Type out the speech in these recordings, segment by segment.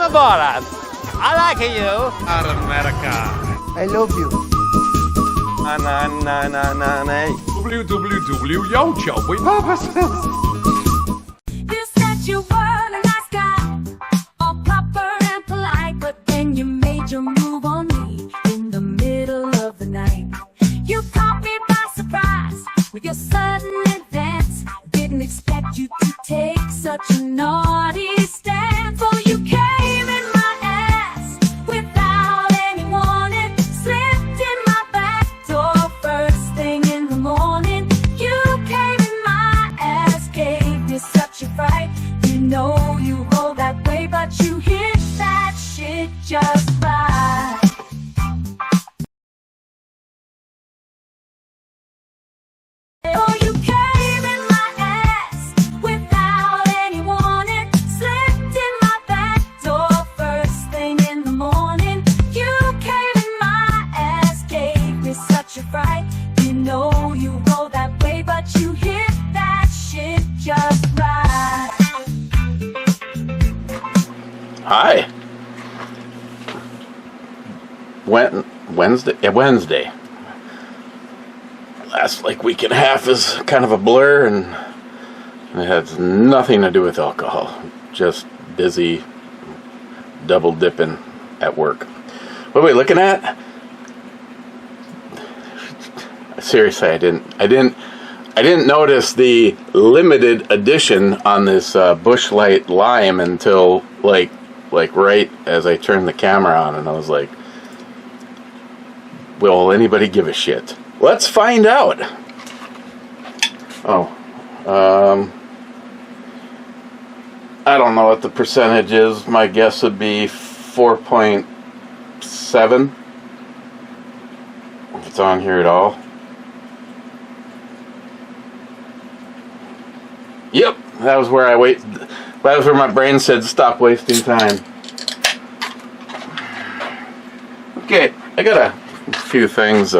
aboard us. I like you. America. I love you. WWW, yo, Joey purposes. You said you were a nice guy, all proper and polite, but then you made your move on me in the middle of the night. You caught me by surprise with your sudden advance. Didn't expect you to take such a naughty stance. For you came in my ass without any warning, slipped in my back door first thing in the morning. You came in my ass, gave me such a fright. You know you roll that way, but you hit that shit just right. Oh, you came in my ass without any warning, slipped in my back door first thing in the morning. You came in my ass, gave me such a fright. You know you roll that way, but you hit that shit just right. Hi. Wednesday. Last week and a half is kind of a blur, and it has nothing to do with alcohol. Just busy, double dipping at work. What are we looking at? Seriously, I didn't notice the limited edition on this Busch Light Lime until like right as I turned the camera on, and I was like, will anybody give a shit? Let's find out. I don't know what the percentage is. My guess would be 4.7. If it's on here at all. Yep, that was where that was where my brain said stop wasting time. Okay, I got a few things.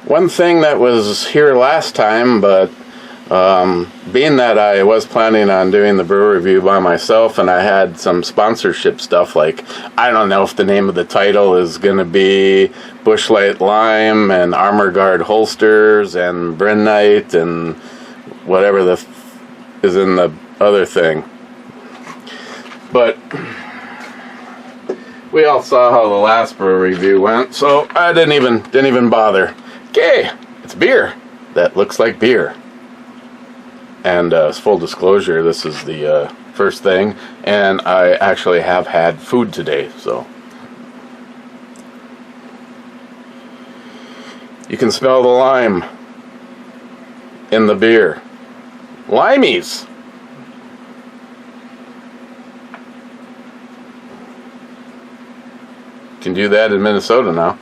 One thing that was here last time, but being that I was planning on doing the brew review by myself, and I had some sponsorship stuff, like I don't know if the name of the title is going to be Busch Light Lime and Armorguard holsters and Brinyte and whatever is in the other thing. But we all saw how the last brew review went, so I didn't even bother. Okay, it's beer that looks like beer. And full disclosure, this is the first thing, and I actually have had food today, so you can smell the lime in the beer. Limeys. Can do that in Minnesota now,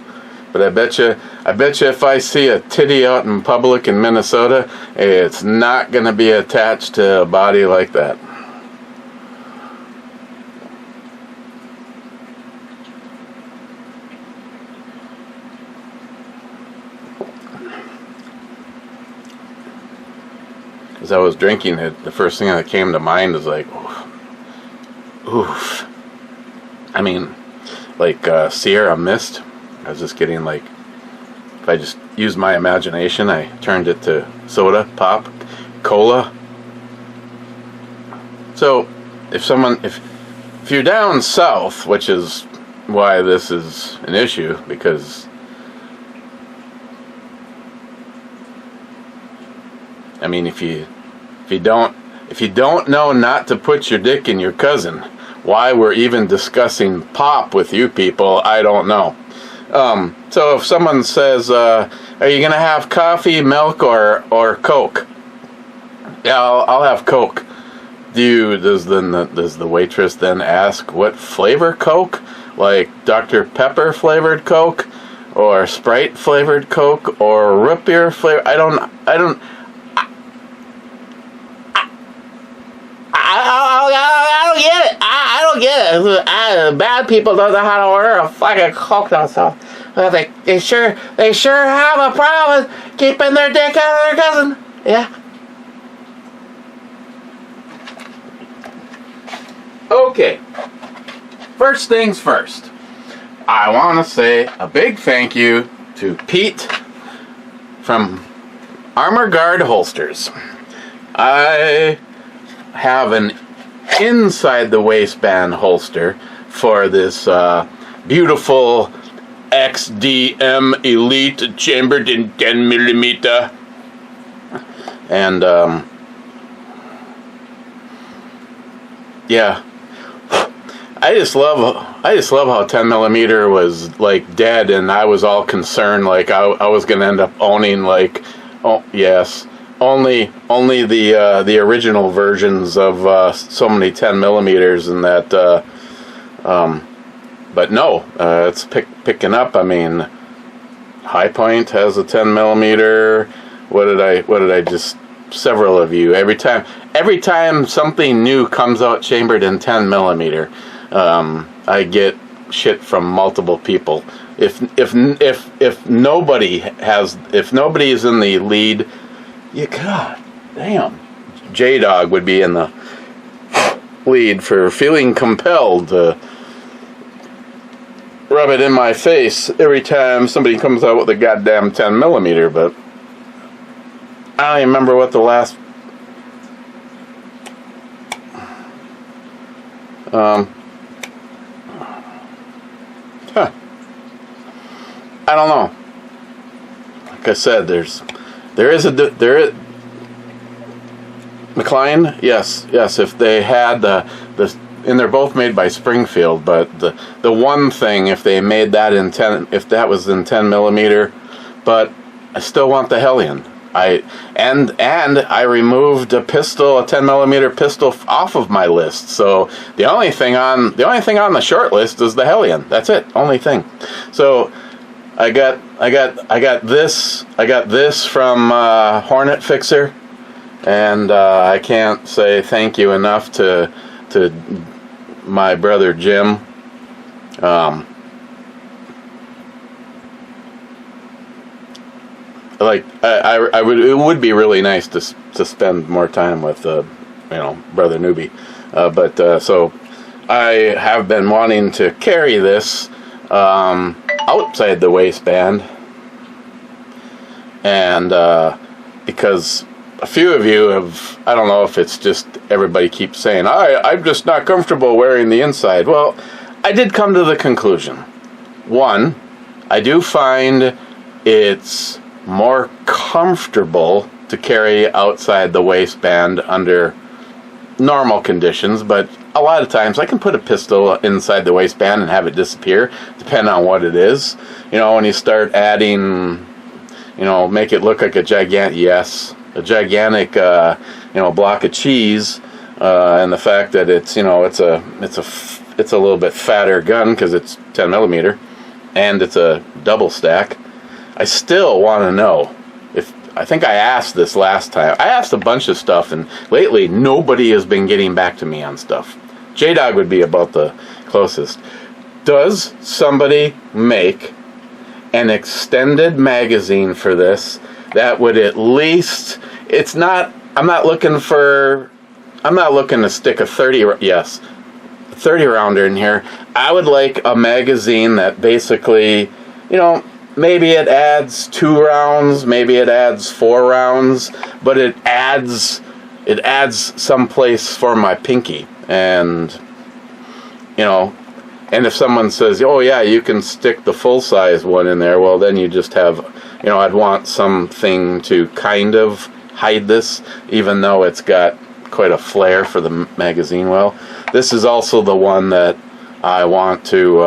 but I bet you if I see a titty out in public in Minnesota, it's not going to be attached to a body like that. As I was drinking it, the first thing that came to mind is like, oof. I mean, like Sierra Mist. I was just getting like, if I just used my imagination, I turned it to soda, pop, cola. So if you're down south, which is why this is an issue, because I mean, if you don't know not to put your dick in your cousin, why we're even discussing pop with you people, I don't know. So if someone says, are you gonna have coffee, milk, or Coke? Yeah, I'll have Coke. Does the waitress then ask what flavor Coke? Like Dr. Pepper flavored Coke, or Sprite flavored Coke, or root beer flavor? I don't get it. I don't get it. Bad people don't know how to order a fucking Coke though, so they sure have a problem keeping their dick out of their cousin. Yeah. Okay, first things first. I want to say a big thank you to Pete from Armorguard holsters. I have an inside the waistband holster for this beautiful XDM Elite chambered in 10mm, and yeah, I just love how 10mm was like dead, and I was all concerned like I was gonna end up owning like, oh yes, only the original versions of so many 10mm, and that but no, it's picking up. I mean, High Point has a 10mm. What did I just, several of you, every time something new comes out chambered in 10mm, I get shit from multiple people. If nobody is in the lead, god damn, J-Dog would be in the lead for feeling compelled to rub it in my face every time somebody comes out with a goddamn 10mm, but I don't even remember what the last I don't know. Like I said, there is McLean. Yes. If they had the and they're both made by Springfield, but the one thing, if they made that in 10, if that was in 10mm, but I still want the Hellion. And I removed a 10mm pistol off of my list. So the only thing on the short list is the Hellion. That's it. Only thing. So I got this from Hornet Fixer, and I can't say thank you enough to my brother Jim. It would be really nice to spend more time with brother Newbie, but so I have been wanting to carry this outside the waistband, and because a few of you have, I don't know if it's just everybody keeps saying, I'm just not comfortable wearing the inside. Well, I did come to the conclusion. One, I do find it's more comfortable to carry outside the waistband under normal conditions, but a lot of times I can put a pistol inside the waistband and have it disappear, depending on what it is. When you start adding, make it look like a gigantic block of cheese, and the fact that it's it's a little bit fatter gun because it's 10mm and it's a double stack. I still want to know I think I asked this last time. I asked a bunch of stuff, and lately nobody has been getting back to me on stuff. J-Dog would be about the closest. Does somebody make an extended magazine for this that would at least, I'm not looking to stick a 30 rounder in here. I would like a magazine that basically, maybe it adds 2 rounds, maybe it adds 4 rounds, but it adds some place for my pinky. And and if someone says, oh yeah, you can stick the full size one in there, well then you just have, I'd want something to kind of hide this, even though it's got quite a flare for the magazine well. This is also the one that I want to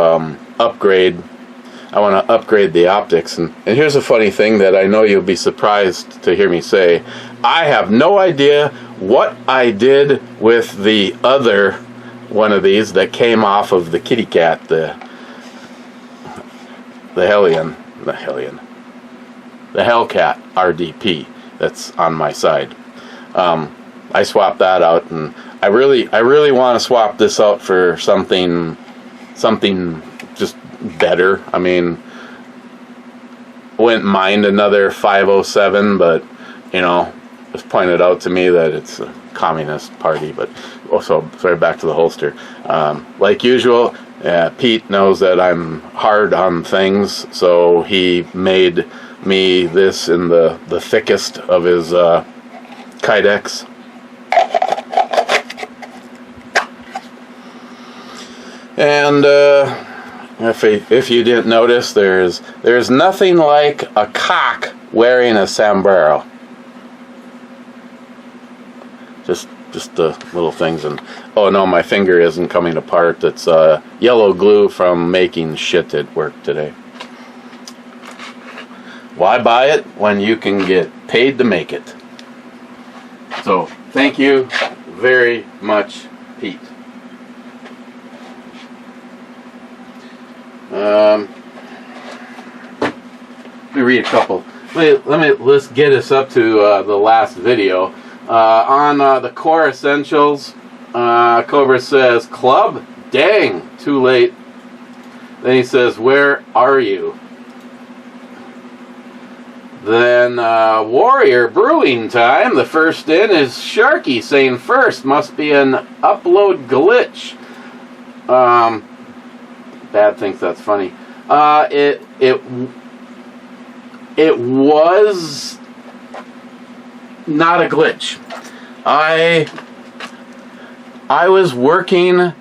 upgrade. I want to upgrade the optics, and here's a funny thing that I know you'll be surprised to hear me say. I have no idea what I did with the other one of these that came off of the kitty cat, the Hellcat RDP that's on my side. I swapped that out, and I really want to swap this out for something just better. I mean, wouldn't mind another 507, but it was pointed out to me that it's communist party. But also, sorry, back to the holster. Like usual, Pete knows that I'm hard on things, so he made me this in the thickest of his Kydex. And if you didn't notice, there's nothing like a cock wearing a sombrero. Just the little things. And oh no, my finger isn't coming apart. It's yellow glue from making shit at work today. Why buy it when you can get paid to make it? So thank you very much, Pete. Let me read a couple. Let's get us up to the last video. On the core essentials, Cobra says, "Club? Dang, too late." Then he says, "Where are you?" Then Warrior Brewing Time. The first in is Sharky saying first. Must be an upload glitch. Bad thinks that's funny. It was not a glitch. I was working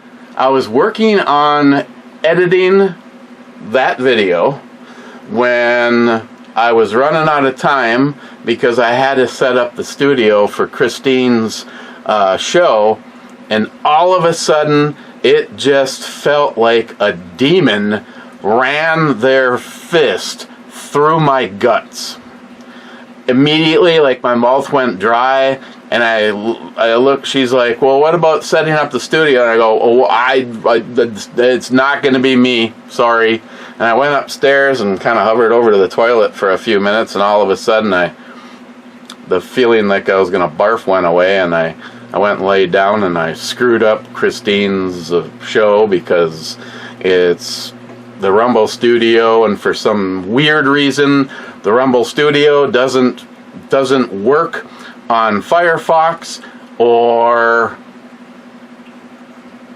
on editing that video when I was running out of time because I had to set up the studio for Christine's show, and all of a sudden it just felt like a demon ran their fist through my guts. Immediately, like, my mouth went dry, and I look. She's like, "Well, what about setting up the studio?" And I go, "Oh, it's not going to be me. Sorry." And I went upstairs and kind of hovered over to the toilet for a few minutes, and all of a sudden, the feeling like I was going to barf went away, and I went and laid down, and I screwed up Christine's show because it's the Rumble Studio, and for some weird reason, the Rumble Studio doesn't work on Firefox, or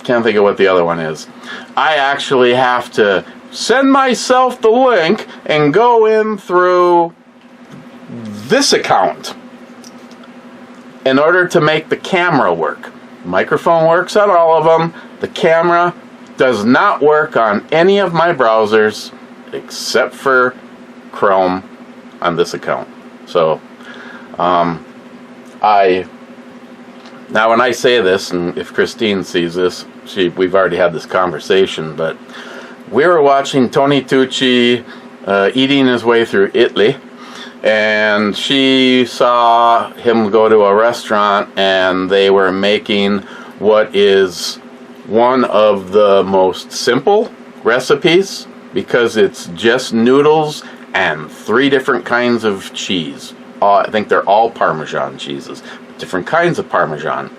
can't think of what the other one is. I actually have to send myself the link and go in through this account in order to make the camera work. Microphone works on all of them. The camera does not work on any of my browsers except for Chrome on this account. So now when I say this, and if Christine sees this, we've already had this conversation, but we were watching Tony Tucci eating his way through Italy, and she saw him go to a restaurant, and they were making what is one of the most simple recipes, because it's just noodles and 3 different kinds of cheese. I think they're all Parmesan cheeses, different kinds of Parmesan.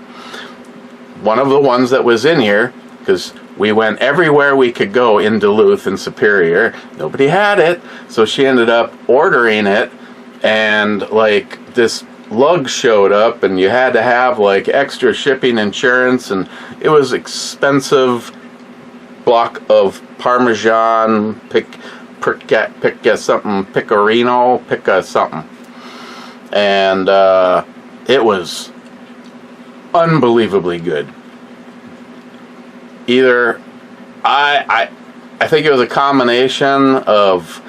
One of the ones that was in here, because we went everywhere we could go in Duluth and Superior, nobody had it, so she ended up ordering it, and like this lug showed up, and you had to have like extra shipping insurance, and it was expensive block of Parmesan, pick something, pecorino, pick a something, and it was unbelievably good. Either I think it was a combination of,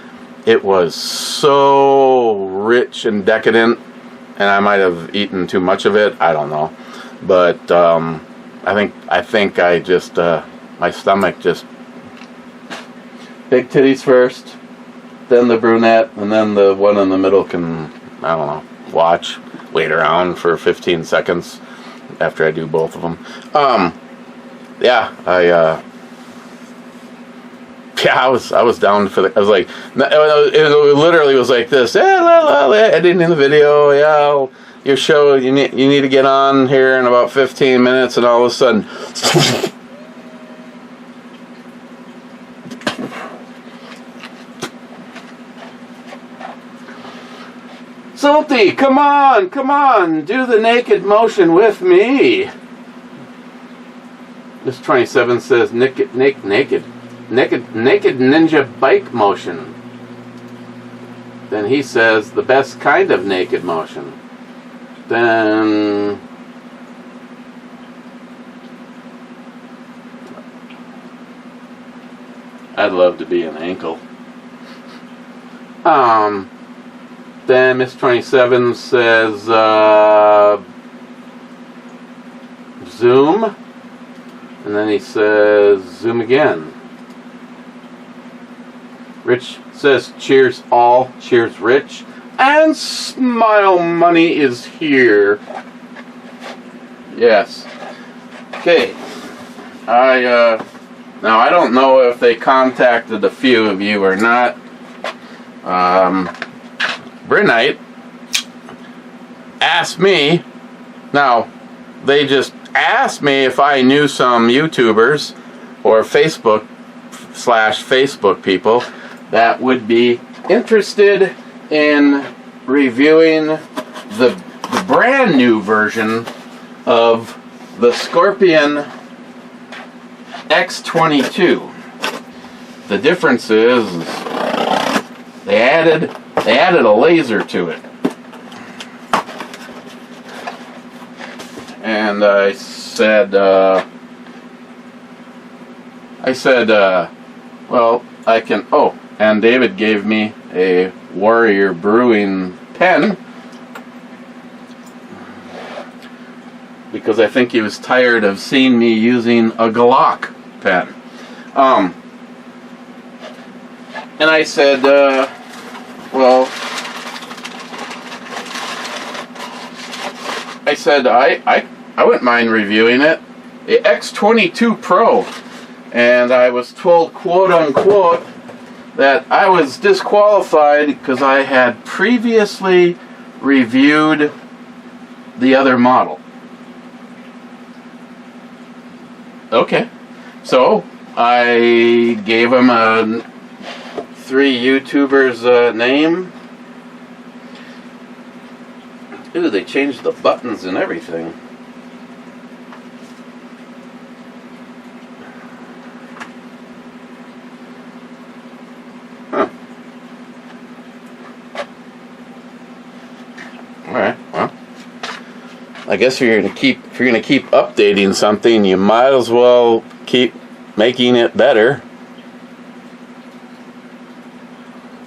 it was so rich and decadent, and I might have eaten too much of it, I don't know, but I think I just my stomach just, big titties first, then the brunette, and then the one in the middle can, I don't know, wait around for 15 seconds after I do both of them. I was down for I was like, it literally was like this, editing the video, your show, you need to get on here in about 15 minutes, and all of a sudden, Salty, come on, do the naked motion with me. This 27 says naked ninja bike motion. Then he says the best kind of naked motion. Then I'd love to be an ankle. Then Miss 27 says zoom, and then he says zoom again. Rich says cheers all, cheers Rich, and Smile Money is here. Yes. Okay. Now I don't know if they contacted a few of you or not. Brinyte asked me. Now they just asked me if I knew some YouTubers or Facebook people that would be interested in reviewing the brand new version of the Scorpion X22. The difference is they added a laser to it. And I said, well, I can, oh, and David gave me a Warrior Brewing pen because I think he was tired of seeing me using a Glock pen. And I said, well, I said, I wouldn't mind reviewing it. The X22pro. And I was told, quote unquote, that I was disqualified because I had previously reviewed the other model. Okay. So I gave him a 3 YouTubers name. Ooh, they changed the buttons and everything. Huh. Alright, well. I guess if you're gonna keep updating something, you might as well keep making it better.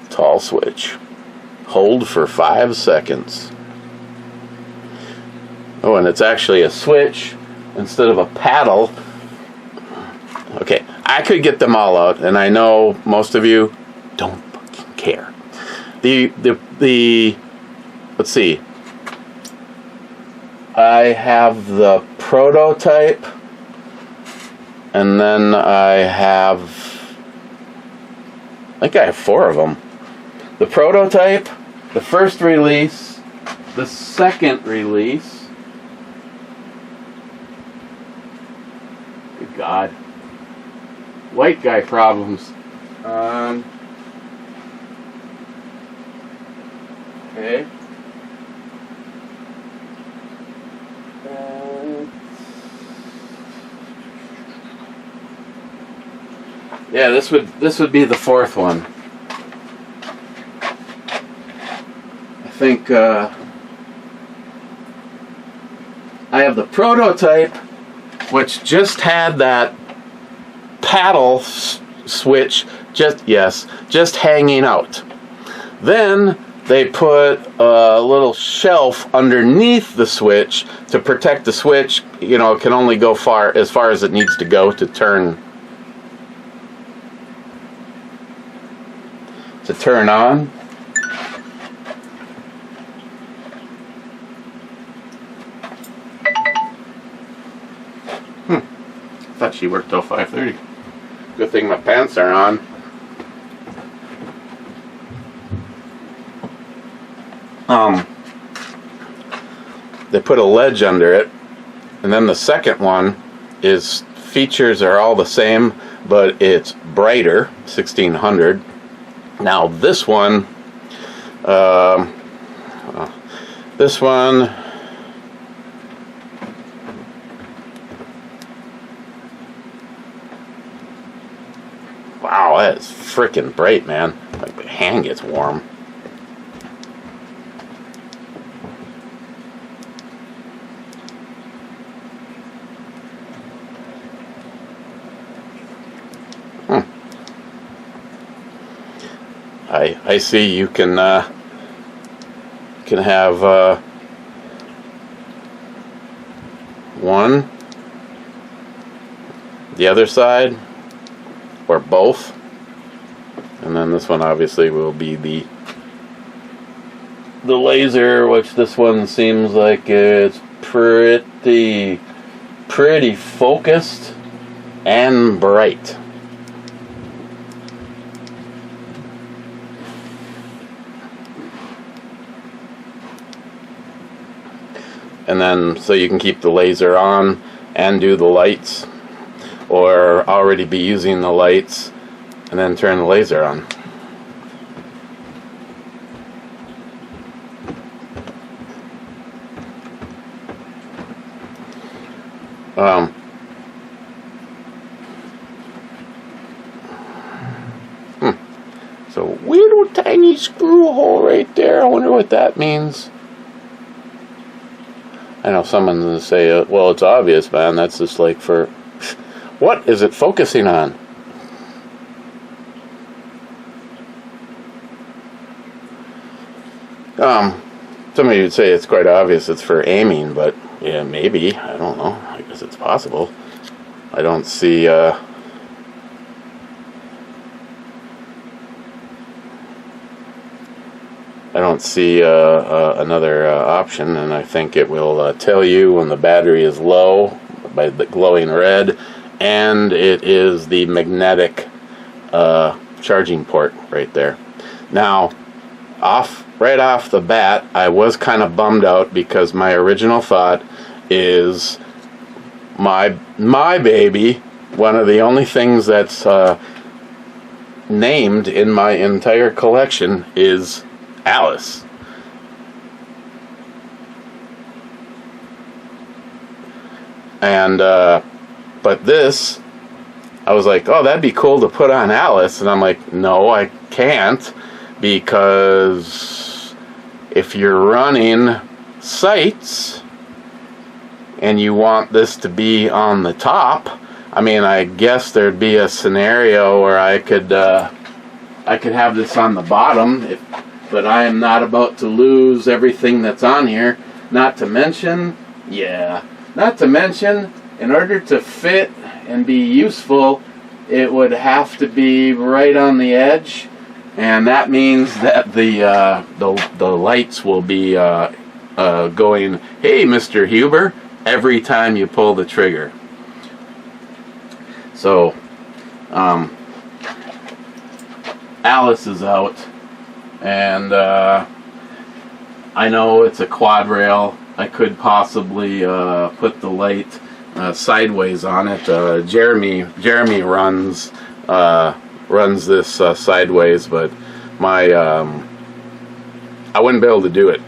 Tall switch. Hold for 5 seconds. Oh, and it's actually a switch instead of a paddle. Okay, I could get them all out, and I know most of you don't fucking care. Let's see. I have the prototype, and then I think I have 4 of them. The prototype, the first release, the second release. Good God. White guy problems. Okay. Yeah, this would be the 4th one. I think I have the prototype, which just had that paddle switch just hanging out. Then they put a little shelf underneath the switch to protect the switch. You know, it can only go as far as it needs to go to turn on. I thought she worked till 5:30. Good thing my pants are on. They put a ledge under it, and then the second one features are all the same, but it's brighter, 1600. Now this one, This one, wow, that is freaking bright, man. Like, my hand gets warm. I see you can have one, the other side, or both, and then this one obviously will be the laser, which this one seems like it's pretty focused and bright. And then, so you can keep the laser on and do the lights, or already be using the lights and then turn the laser on. So little tiny screw hole right there. I wonder what that means. I know someone's going to say, well, it's obvious, man. That's just like for... What is it focusing on? Somebody would say it's quite obvious it's for aiming, but yeah, maybe. I don't know. I guess it's possible. I don't see... another option, and I think it will tell you when the battery is low by the glowing red, and it is the magnetic charging port right there. Now, right off the bat, I was kind of bummed out because my original thought is my baby, one of the only things that's named in my entire collection is Alice. And but this, I was like, oh, that'd be cool to put on Alice, and I'm like, no, I can't, because if you're running sights and you want this to be on the top, I mean, I guess there'd be a scenario where I could have this on the bottom, but I am not about to lose everything that's on here. Not to mention, in order to fit and be useful, it would have to be right on the edge, and that means that the lights will be going, hey, Mr. Huber, every time you pull the trigger. So, Alice is out, and I know it's a quad rail. I could possibly put the light sideways on it. Jeremy runs this sideways, but I wouldn't be able to do it.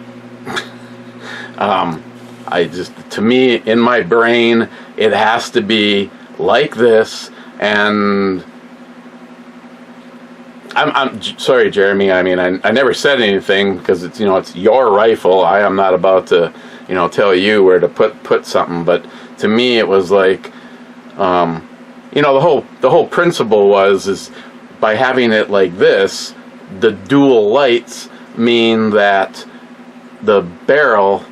To me, in my brain, it has to be like this, and I'm sorry, Jeremy. I mean, I never said anything because it's your rifle. I am not about to tell you where to put something. But to me, it was like the whole principle is by having it like this, the dual lights mean that the barrel.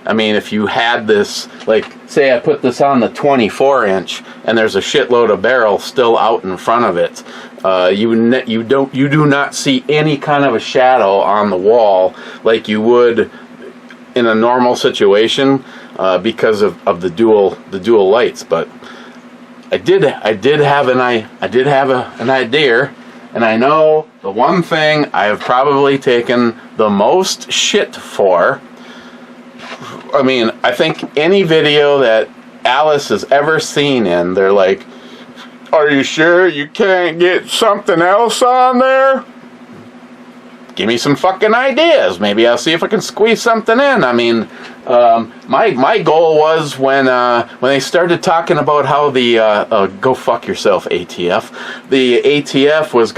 I mean, if you had this, like, say I put this on the 24-inch and there's a shitload of barrel still out in front of it, you do not see any kind of a shadow on the wall like you would in a normal situation because of the dual lights. But I did have an idea, and I know the one thing I have probably taken the most shit for. I mean, I think any video that Alice has ever seen in, they're like, are you sure you can't get something else on there? give me some fucking ideas. Maybe I'll see if I can squeeze something in. I mean, my goal was when they started talking about how the go fuck yourself ATF, the ATF was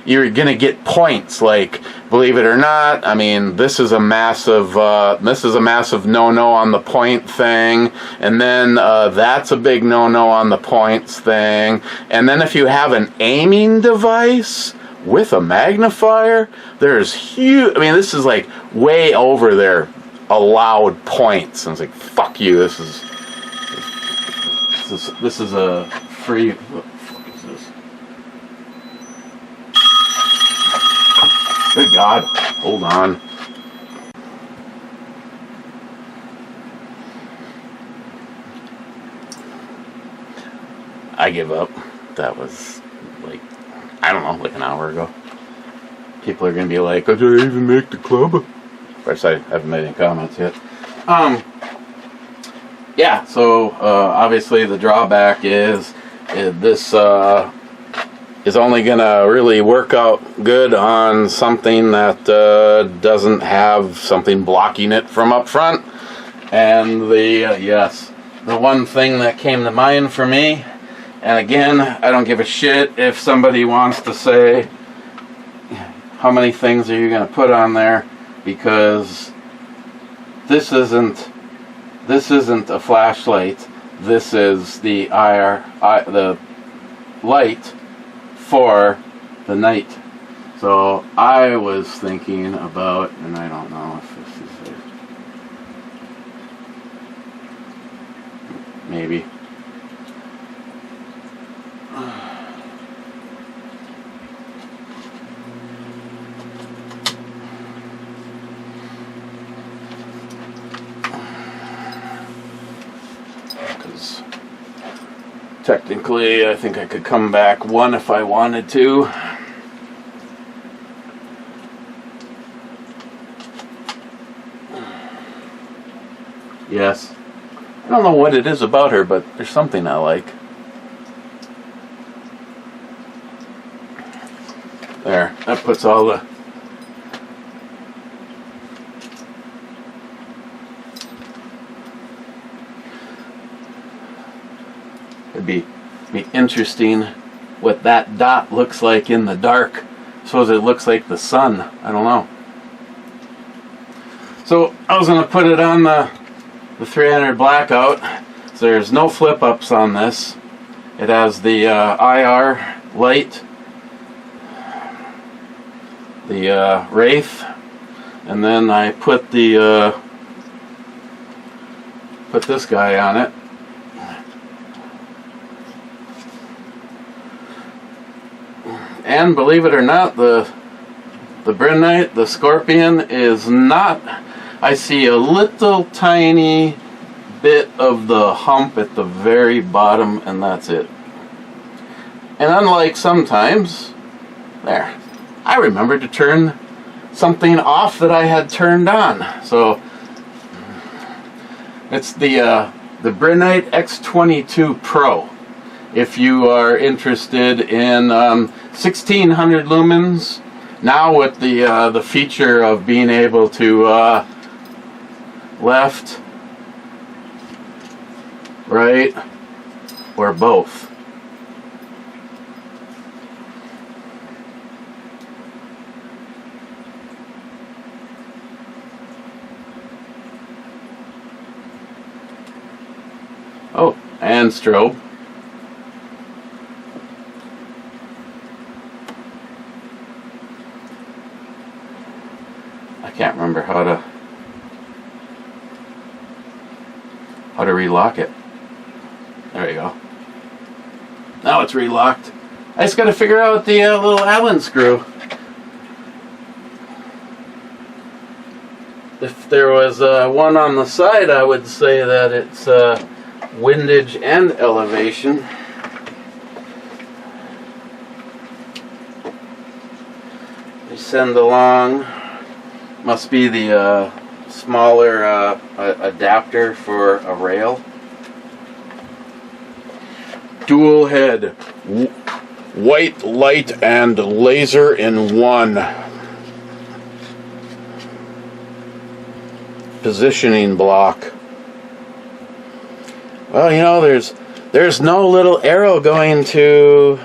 you're gonna get points. Like, believe it or not, I mean, this is a massive no-no on the point thing, and then that's a big no-no on the points thing, and then if you have an aiming device with a magnifier, there's huge. I mean, this is like way over their allowed points. And it's like, fuck you. This is a free. What the fuck is this? Good God! Hold on. I give up. That was like, I don't know, like an hour ago. People are going to be like, oh, did I even make the club? Of course, I haven't made any comments yet. Yeah, so obviously the drawback is this is only going to really work out good on something that doesn't have something blocking it from up front. And the one thing that came to mind for me, and again, I don't give a shit if somebody wants to say, how many things are you going to put on there? Because this isn't a flashlight. This is the the light for the night. So I was thinking about, and I don't know if this is it. Maybe. Because technically I think I could come back one if I wanted to. Yes. I don't know what it is about her, but there's something I like. There, that puts all the... It'd be interesting what that dot looks like in the dark. Suppose it looks like the sun. I don't know. So I was going to put it on the 300 blackout. So there's no flip ups on this. It has the IR light, the Wraith, and then I put the put this guy on it. And believe it or not, the Brinyte, the Scorpion, is not. I see a little tiny bit of the hump at the very bottom, and that's it. And unlike sometimes, there, I remembered to turn something off that I had turned on. So it's the Brinyte XP22pro. If you are interested in 1600 lumens, now with the feature of being able to left, right, or both. Oh, and strobe. I can't remember how to relock it. There you go. Now it's relocked. I just got to figure out the little Allen screw. If there was one on the side, I would say that it's windage and elevation. They send along. Must be the smaller adapter for a rail. Dual head, white light and laser in one. positioning block. Well, you know, there's no little arrow going to...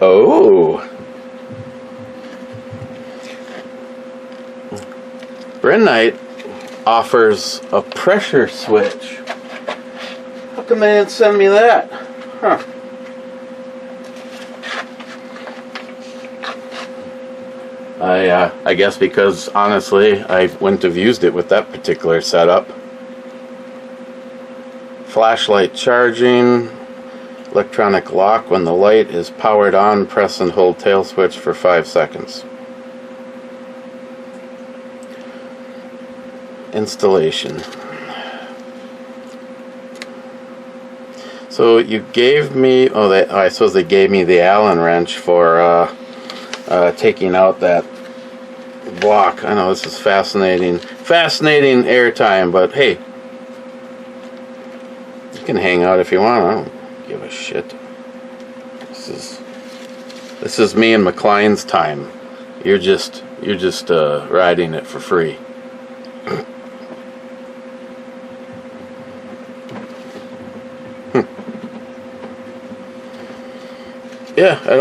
Oh. Brinyte offers a pressure switch. How come they didn't send me that? Huh. I guess because, honestly, I wouldn't have used it with that particular setup. Flashlight charging. Electronic lock. When the light is powered on, press and hold tail switch for 5 seconds. Installation. So you gave me, I suppose they gave me the Allen wrench for taking out that block. I know this is fascinating airtime, but hey, you can hang out if you want. I don't give a shit. This is me and McLean's time. You're just riding it for free. Yeah, I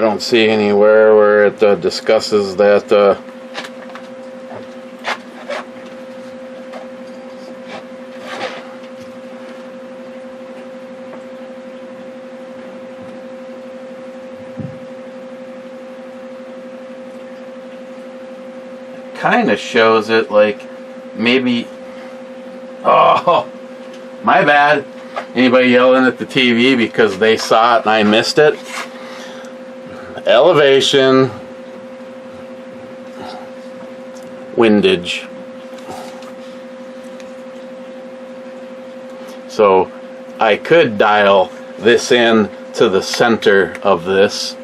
don't see anywhere where it discusses that kind of shows it like maybe, oh, my bad. Anybody yelling at the TV because they saw it and I missed it? Elevation, windage. So I could dial this in to the center of this,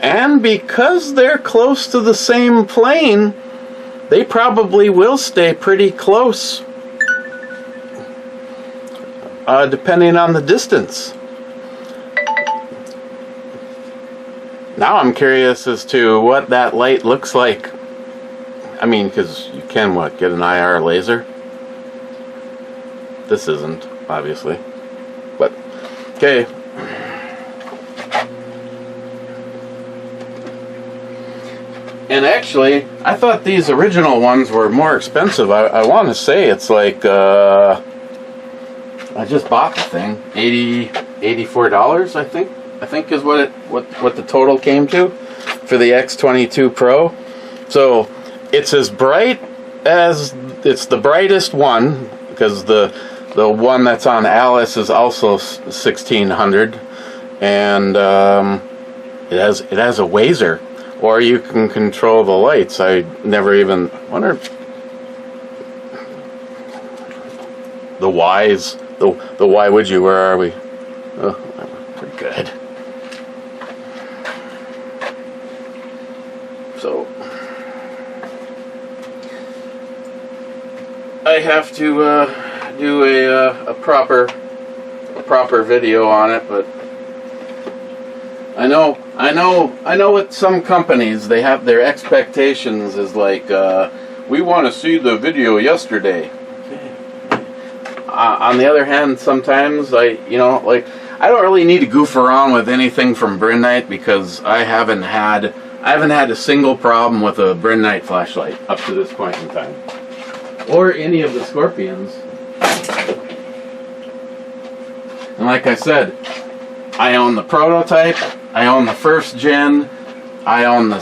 and because they're close to the same plane, they probably will stay pretty close, depending on the distance. Now I'm curious as to what that light looks like. I mean, because you can, get an IR laser? This isn't, obviously. But, okay. And actually, I thought these original ones were more expensive. I want to say it's like, I just bought the thing, $84, I think. I think is what the total came to for the X22pro. So it's as bright as, it's the brightest one, because the one that's on Alice is also 1600, and it has a wazer, or you can control the lights. I never even wonder the Y's. The why would you? Where are we? Oh, pretty good. So I have to do a proper video on it, but I know with some companies they have their expectations is like we want to see the video yesterday. On the other hand, sometimes I don't really need to goof around with anything from Brinyte, because I haven't had a single problem with a Brinyte flashlight up to this point in time, or any of the Scorpions. And like I said, I own the prototype, I own the first gen, I own the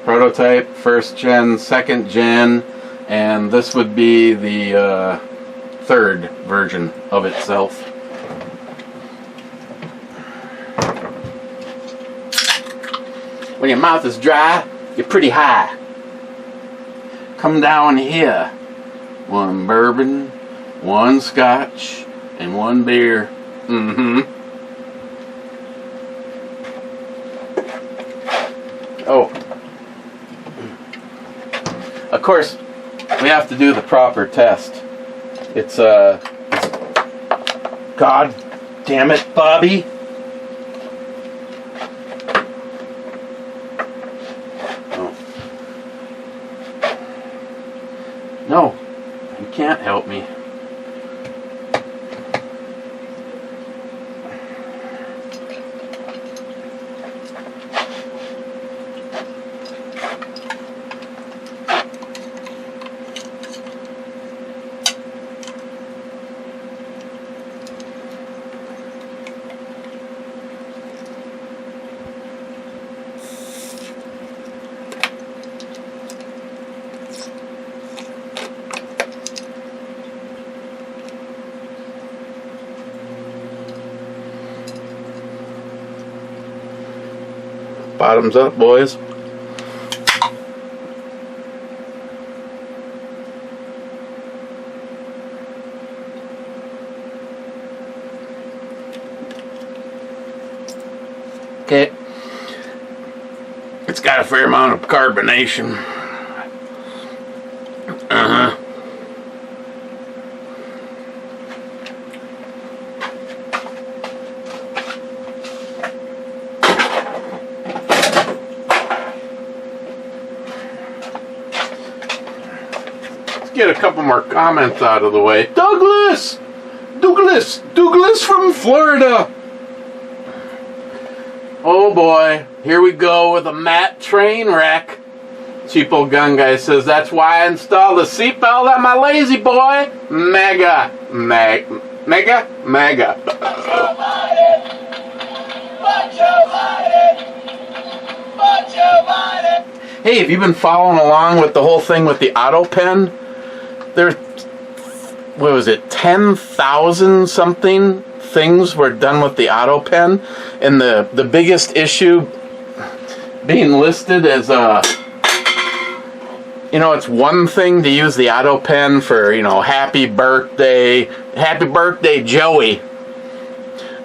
prototype, first gen, second gen, and this would be the third version of itself. When your mouth is dry, you're pretty high. Come down here. One bourbon, one scotch, and one beer. Oh. Of course, we have to do the proper test. It's God damn it, Bobby. Oh. No, you can't help me. Bottoms up, boys. Okay. It's got a fair amount of carbonation. Uh-huh. Get a couple more comments out of the way. Douglas from Florida. Oh boy, here we go with a Matt train wreck. Cheap old gun guy says, that's why I installed a seatbelt on my lazy boy. Mega. Hey, have you been following along with the whole thing with the auto pen? There, what was it, 10,000 something things were done with the auto pen, and the biggest issue being listed as it's one thing to use the auto pen for, happy birthday Joey,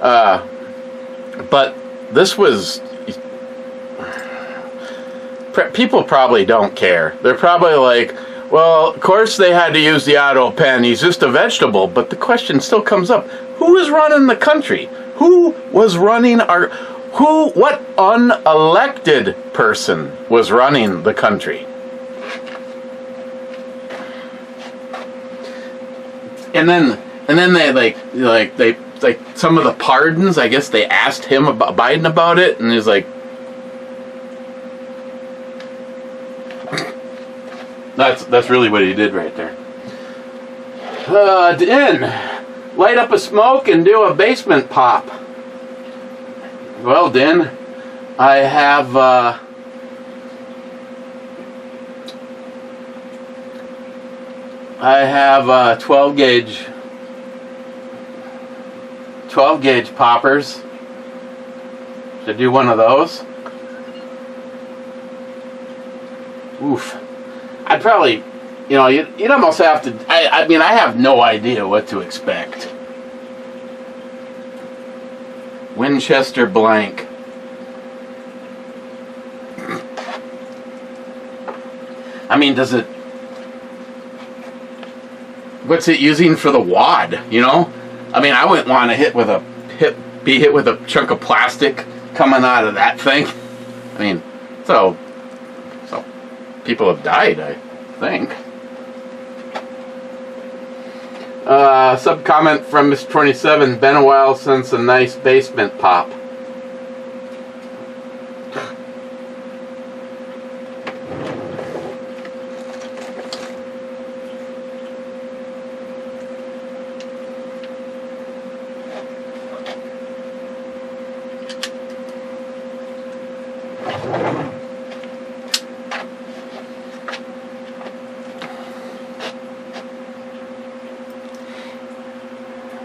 but this was, people probably don't care. They're probably like, well, of course they had to use the auto pen. He's just a vegetable. But the question still comes up. Who is running the country? Who was running what unelected person was running the country? And then they like some of the pardons, I guess they asked him about Biden about it, and he's like, That's really what he did right there. Din, light up a smoke and do a basement pop. Well, Din, I have 12 gauge poppers. Should I do one of those? Oof. I'd probably, you'd almost have to, I have no idea what to expect. Winchester blank. Does it, what's it using for the wad, I wouldn't want to be hit with a chunk of plastic coming out of that thing. So people have died, I think. Sub comment from Mr. 27. Been a while since a nice basement pop.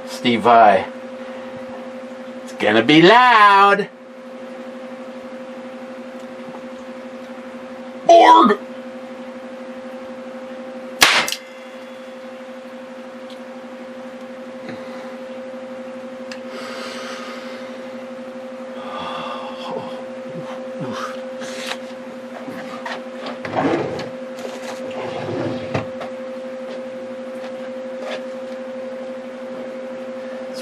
Steve I. It's gonna be loud. Borg!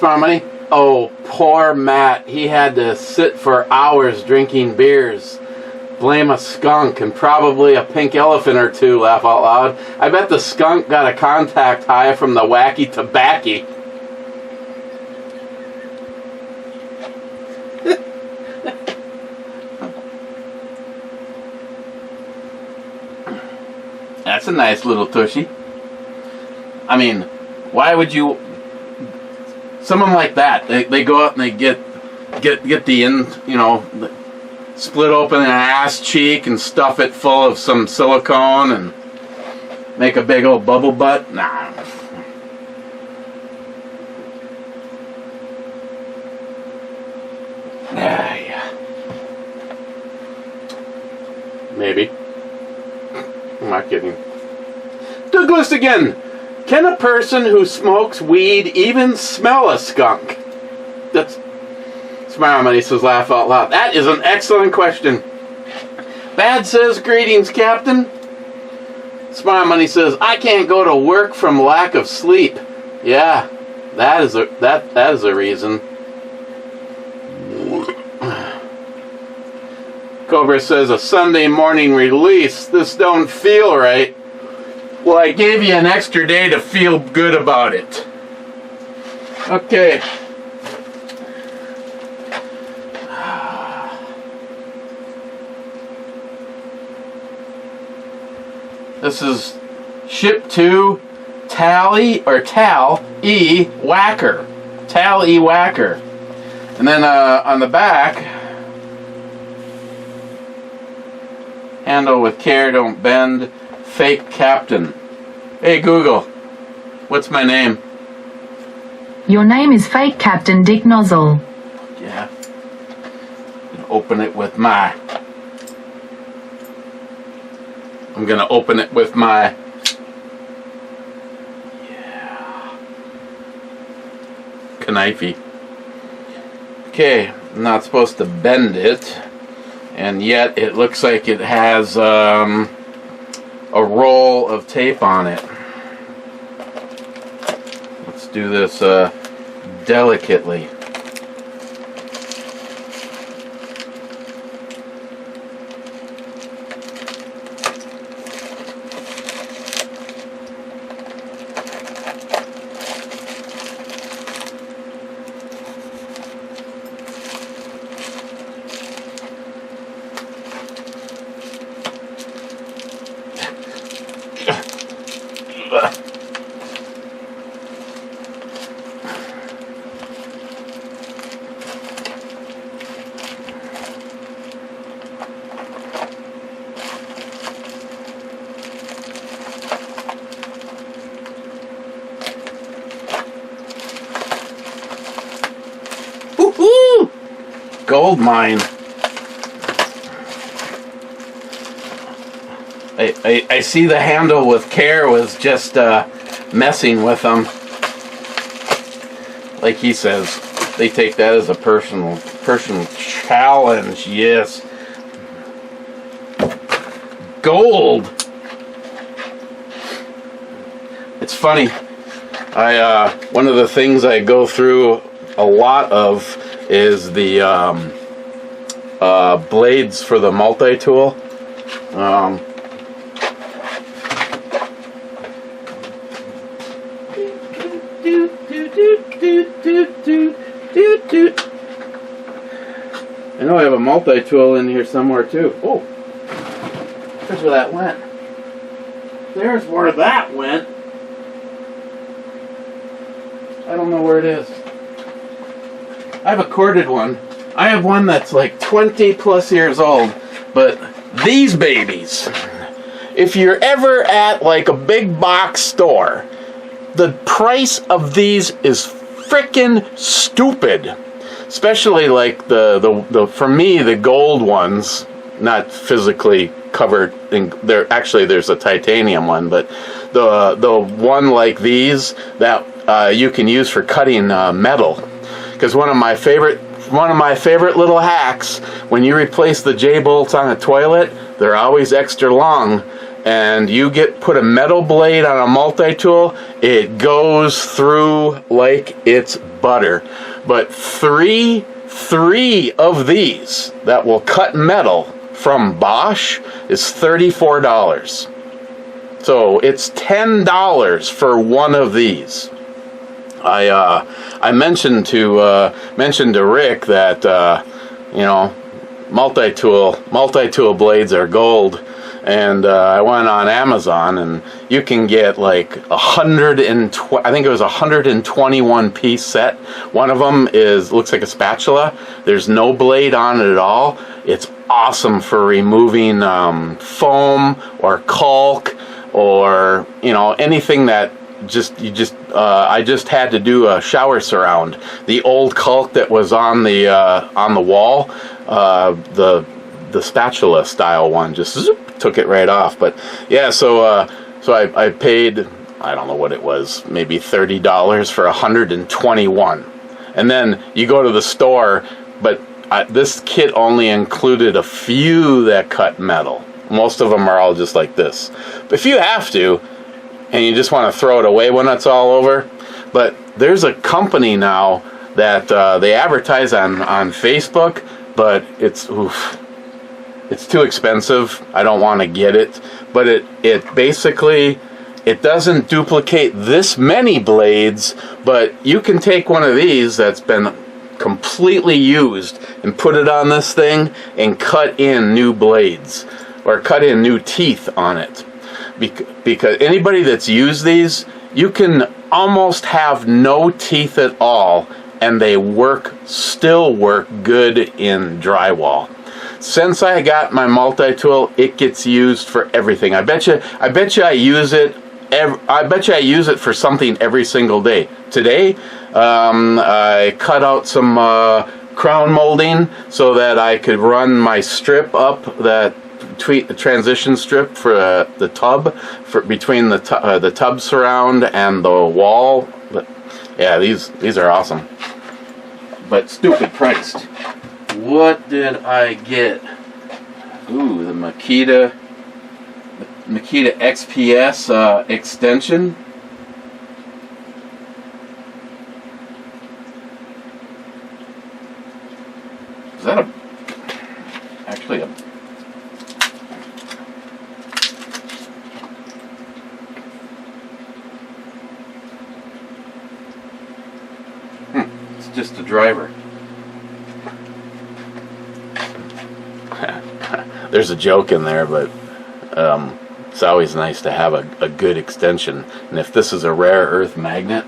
Smart money? Oh, poor Matt. He had to sit for hours drinking beers. Blame a skunk and probably a pink elephant or two, laugh out loud. I bet the skunk got a contact high from the wacky tobacco. That's a nice little tushy. I mean, why would you... Someone like that, they go out and they get the end, you know, split open an ass cheek and stuff it full of some silicone and make a big old bubble butt? Nah. Yeah. Maybe. I'm not kidding. Douglas again. Can a person who smokes weed even smell a skunk? That's... Smile Money says, laugh out loud. That is an excellent question. Bad says, greetings, Captain. Smile Money says, I can't go to work from lack of sleep. Yeah, that is a reason. Cobra says, a Sunday morning release. This don't feel right. Well, I gave you an extra day to feel good about it. Okay. This is Ship 2 Tally or Tal E Whacker. Tal E Whacker. And then on the back, handle with care, don't bend. Fake Captain. Hey Google, what's my name? Your name is Fake Captain Dick Nozzle. Yeah. Open it with my... I'm gonna open it with my... Yeah. Knifey. Okay, I'm not supposed to bend it. And yet it looks like it has a roll of tape on it. Let's do this delicately. Gold mine. I see the handle with care was just messing with them. Like he says, they take that as a personal challenge. Yes. Gold. It's funny. One of the things I go through a lot of is the blades for the multi-tool. I know I have a multi-tool in here somewhere too. Oh, there's where that went. There's where that went. I don't know where it is. I have a corded one. I have one that's like 20 plus years old. But these babies, if you're ever at like a big box store, the price of these is frickin' stupid. Especially like the for me, the gold ones, not physically covered in there. Actually, there's a titanium one, but the one like these that you can use for cutting metal. Because one of my favorite little hacks, when you replace the J bolts on a toilet, they're always extra long, and you put a metal blade on a multi-tool, it goes through like it's butter. But three of these that will cut metal from Bosch is $34. So it's $10 for one of these. I mentioned to Rick that multi-tool blades are gold, and I went on Amazon, and you can get like 121 piece set. One of them looks like a spatula. There's no blade on it at all. It's awesome for removing foam or caulk or anything that I just had to do a shower surround. The old caulk that was on the wall, the spatula style one just took it right off. But yeah, so I paid, I don't know what it was, maybe $30 for 121. And then you go to the store, but this kit only included a few that cut metal. Most of them are all just like this. But if you have to, and you just want to throw it away when it's all over, but there's a company now that they advertise on Facebook, but it's too expensive. I don't want to get it. But it basically, it doesn't duplicate this many blades, but you can take one of these that's been completely used and put it on this thing and cut in new blades or cut in new teeth on it. Because anybody that's used these, you can almost have no teeth at all, and they still work good in drywall. Since I got my multi-tool, it gets used for everything. I bet you I use it. I bet you I use it for something every single day. Today, I cut out some crown molding so that I could run my strip up, that transition strip for the tub, between the tub surround and the wall. But yeah, these are awesome, but stupid priced. What did I get? Ooh, the Makita XPS extension. Is that actually a it's just a driver. There's a joke in there, but it's always nice to have a good extension. And if this is a rare earth magnet,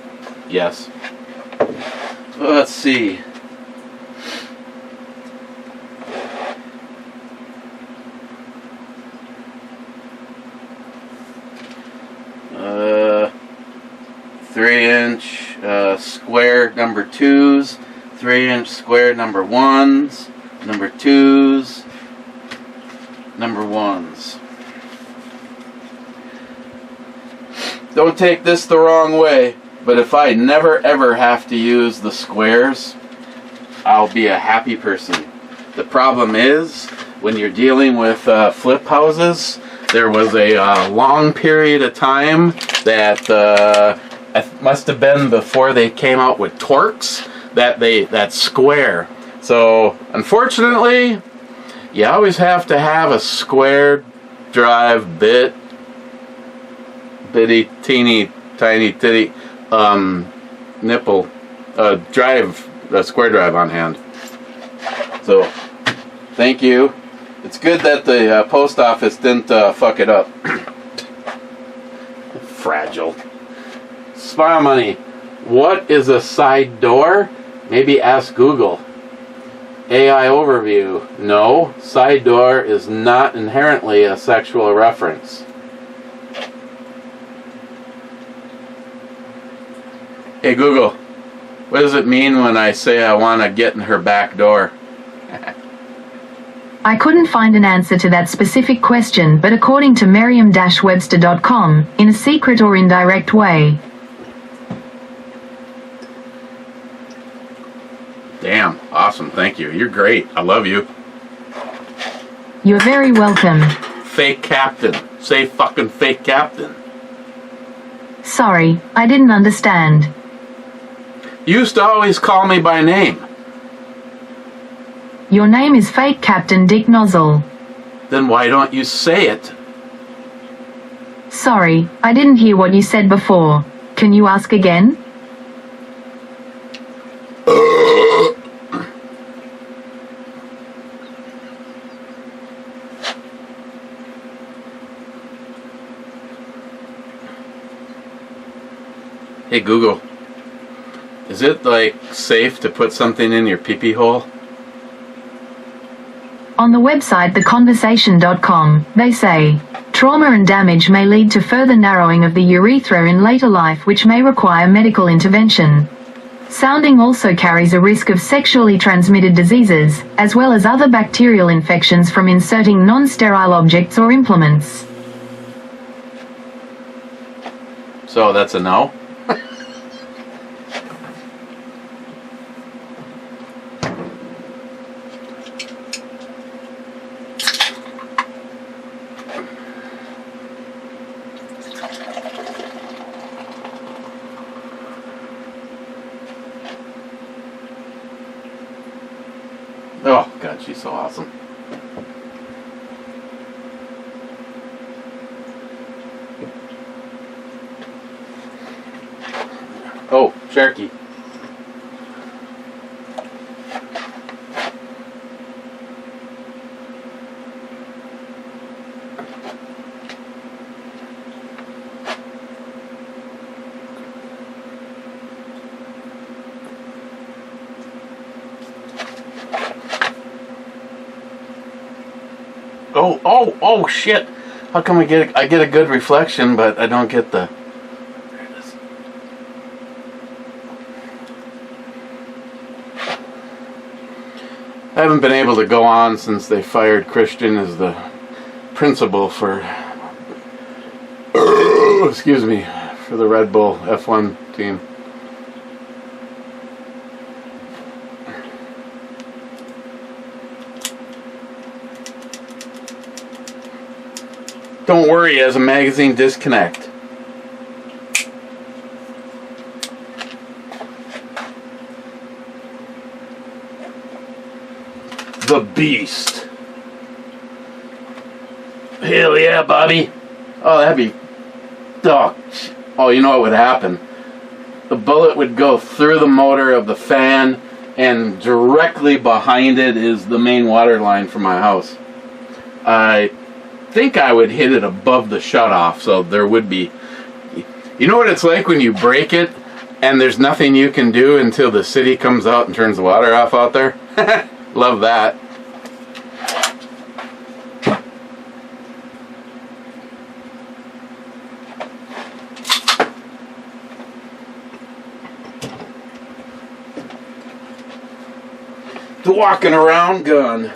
yes. Let's see. Uh, 3-inch square number 2s, 3-inch square number 1s, number 2s, number 1s. Don't take this the wrong way, but if I never ever have to use the squares, I'll be a happy person. The problem is, when you're dealing with flip houses, there was a long period of time that it must have been before they came out with Torx, that square. So unfortunately, you always have to have a square drive bitty teeny tiny titty nipple square drive on hand. So thank you. It's good that the post office didn't fuck it up. Fragile. Smile Money. What is a side door? Maybe ask Google. AI overview. No, side door is not inherently a sexual reference. Hey Google, what does it mean when I say I want to get in her back door? I couldn't find an answer to that specific question, but according to Merriam-Webster.com, in a secret or indirect way. Damn, awesome, thank you. You're great. I love you. You're very welcome. Fake Captain. say fucking fake captain. Sorry, I didn't understand. You used to always call me by name. Your name is Fake Captain Dick Nozzle. Then why don't you say it? Sorry, I didn't hear what you said before. Can you ask again? Hey Google, is it like safe to put something in your pee-pee hole? On the website theconversation.com, they say, trauma and damage may lead to further narrowing of the urethra in later life, which may require medical intervention. Sounding also carries a risk of sexually transmitted diseases, as well as other bacterial infections from inserting non-sterile objects or implements. So that's a no? Oh, God, she's so awesome. Oh, Sharky. Oh shit! How come I get a good reflection, but I don't get the? There it is. I haven't been able to go on since they fired Christian as the principal for. Excuse me, for the Red Bull F1 team. Don't worry, as a magazine disconnect. The Beast. Hell yeah, Bobby. Oh, that'd be... Oh, you know what would happen? The bullet would go through the motor of the fan, and directly behind it is the main water line for my house. I think I would hit it above the shutoff, so there would be... You know what it's like when you break it and there's nothing you can do until the city comes out and turns the water off out there? Love that. The walking around gun.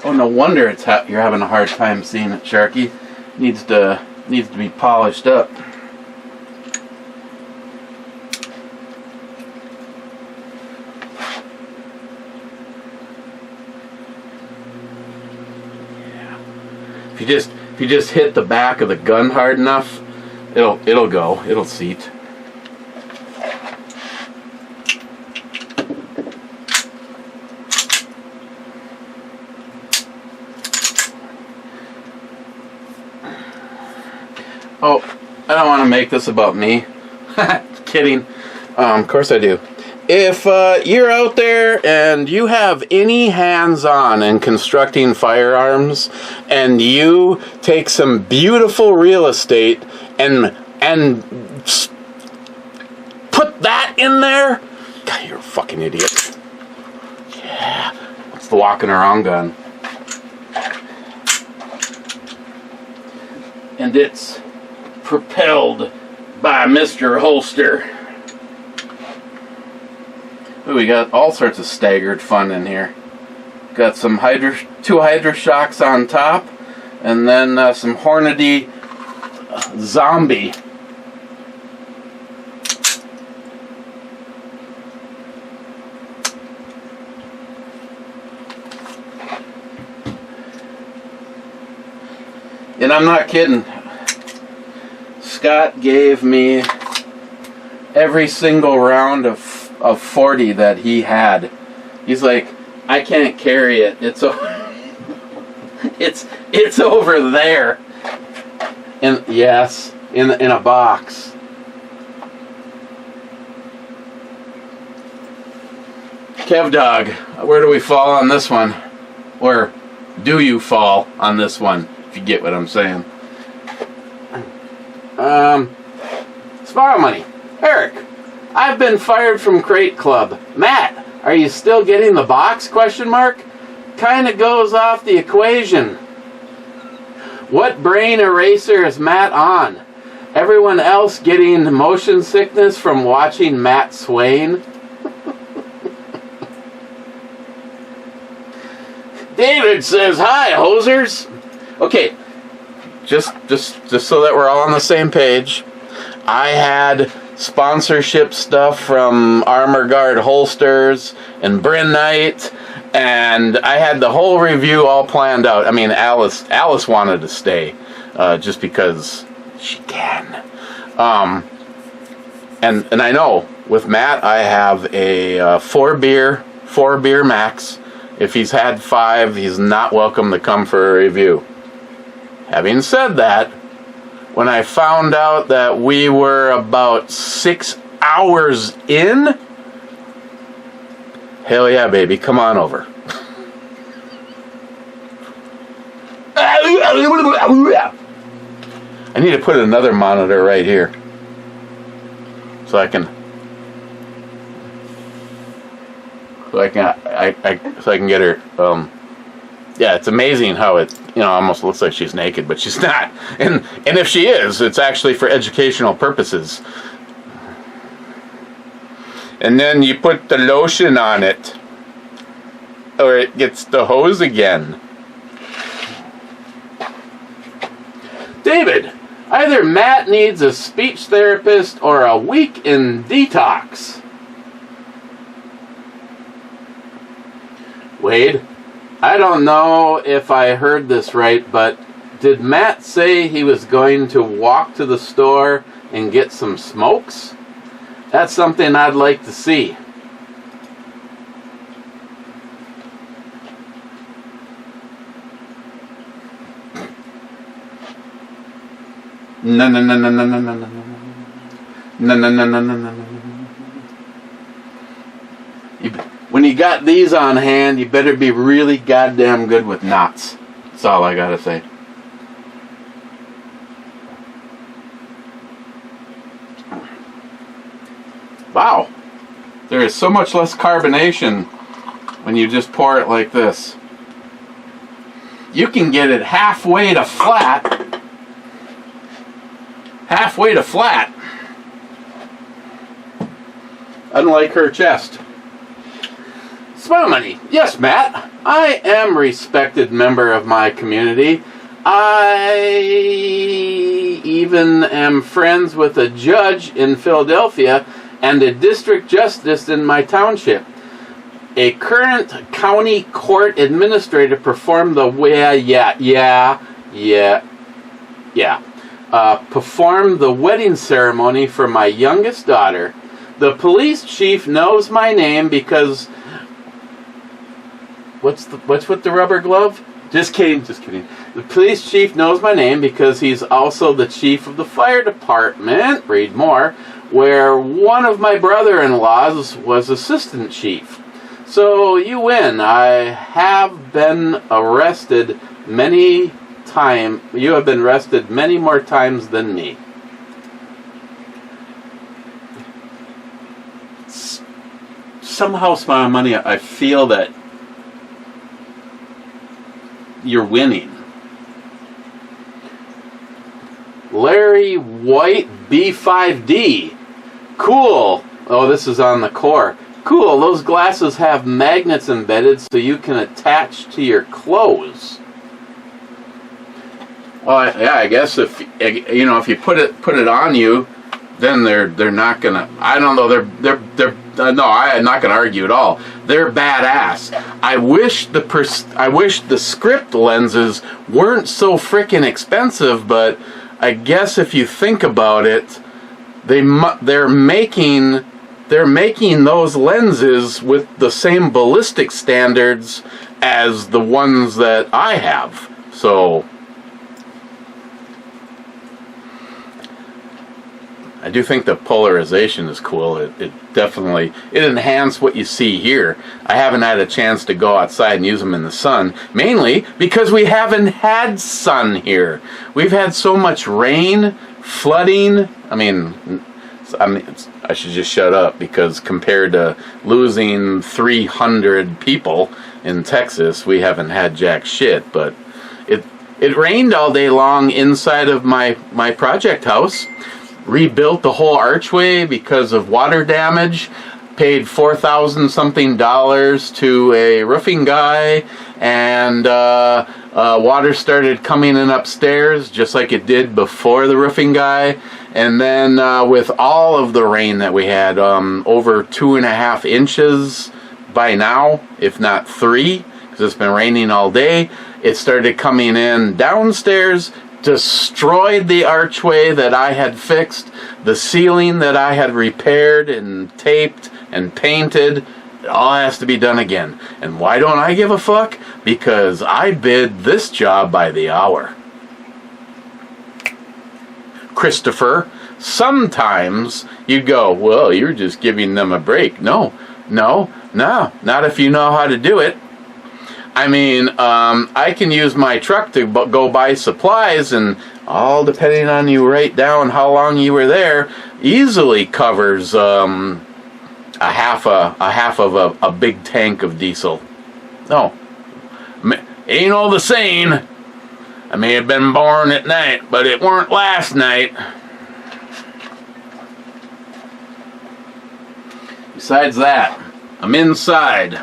Oh, no wonder it's you're having a hard time seeing it, Sharky. Needs to be polished up. Yeah. If you just hit the back of the gun hard enough, it'll go. It'll seat. Oh, I don't want to make this about me. Kidding. Of course I do. If you're out there and you have any hands-on in constructing firearms, and you take some beautiful real estate and put that in there, God, you're a fucking idiot. Yeah, it's the walking around gun. And it's propelled by Mr. Holster. Ooh, we got all sorts of staggered fun in here. Got some two Hydra shocks on top, and then some Hornady zombie. And I'm not kidding. Scott gave me every single round of 40 that he had. He's like, I can't carry it. It's it's over there. And yes, in a box. Kev Dog, where do we fall on this one? Or do you fall on this one? If you get what I'm saying. Spiral Money. Eric, I've been fired from Crate Club. Matt, are you still getting the box? Question mark. Kinda goes off the equation. What brain eraser is Matt on? Everyone else getting motion sickness from watching Matt Swain? David says, hi, hosers. Okay, just so that we're all on the same page, I had sponsorship stuff from Armorguard holsters and Brinyte, and I had the whole review all planned out. I mean, Alice wanted to stay, just because she can. And I know with Matt, I have a 4 beer max. If he's had 5, he's not welcome to come for a review. Having said that, when I found out that we were about 6 hours in, hell yeah, baby, come on over. I need to put another monitor right here so I can get her. Yeah, it's amazing how it, almost looks like she's naked, but she's not. And if she is, it's actually for educational purposes. And then you put the lotion on it, or it gets the hose again. David, either Matt needs a speech therapist or a week in detox. Wade, I don't know if I heard this right, but did Matt say he was going to walk to the store and get some smokes? That's something I'd like to see. No. When you got these on hand, you better be really goddamn good with knots. That's all I gotta say. Wow. There is so much less carbonation when you just pour it like this. You can get it halfway to flat. Halfway to flat. Unlike her chest. Smile Money. Yes, Matt. I am a respected member of my community. I even am friends with a judge in Philadelphia and a district justice in my township. A current county court administrator performed the performed the wedding ceremony for my youngest daughter. The police chief knows my name because what's with the rubber glove? Just kidding. The police chief knows my name because he's also the chief of the fire department, read more, where one of my brother-in-laws was assistant chief. So you win. I have been arrested many times. You have been arrested many more times than me. Somehow, Smile Money, I feel that you're winning. Larry White B5D. Cool. Oh, this is on the core. Cool. Those glasses have magnets embedded so you can attach to your clothes. Well, yeah, I guess if you know, if you put it on you, then they're not gonna. I don't know. They're no. I'm not gonna argue at all. They're badass. I wish the script lenses weren't so freaking expensive, but I guess if you think about it, they're making those lenses with the same ballistic standards as the ones that I have. So I do think the polarization is cool. It definitely enhanced what you see here. I haven't had a chance to go outside and use them in the sun, mainly because we haven't had sun here. We've had so much rain, flooding. I mean, I should just shut up, because compared to losing 300 people in Texas, we haven't had jack shit. But it rained all day long inside of my project house. Rebuilt the whole archway because of water damage. Paid $4,000 something to a roofing guy, and water started coming in upstairs just like it did before the roofing guy. And then with all of the rain that we had, over 2.5 inches by now, if not 3, because it's been raining all day, it started coming in downstairs, destroyed the archway that I had fixed, the ceiling that I had repaired and taped and painted. It all has to be done again. And why don't I give a fuck? Because I bid this job by the hour. Christopher, sometimes you go, well, you're just giving them a break. No, not if you know how to do it. I mean, I can use my truck to go buy supplies, and all depending on you write down how long you were there, easily covers a half of a big tank of diesel. No, ain't all the same. I may have been born at night, but it weren't last night. Besides that, I'm inside.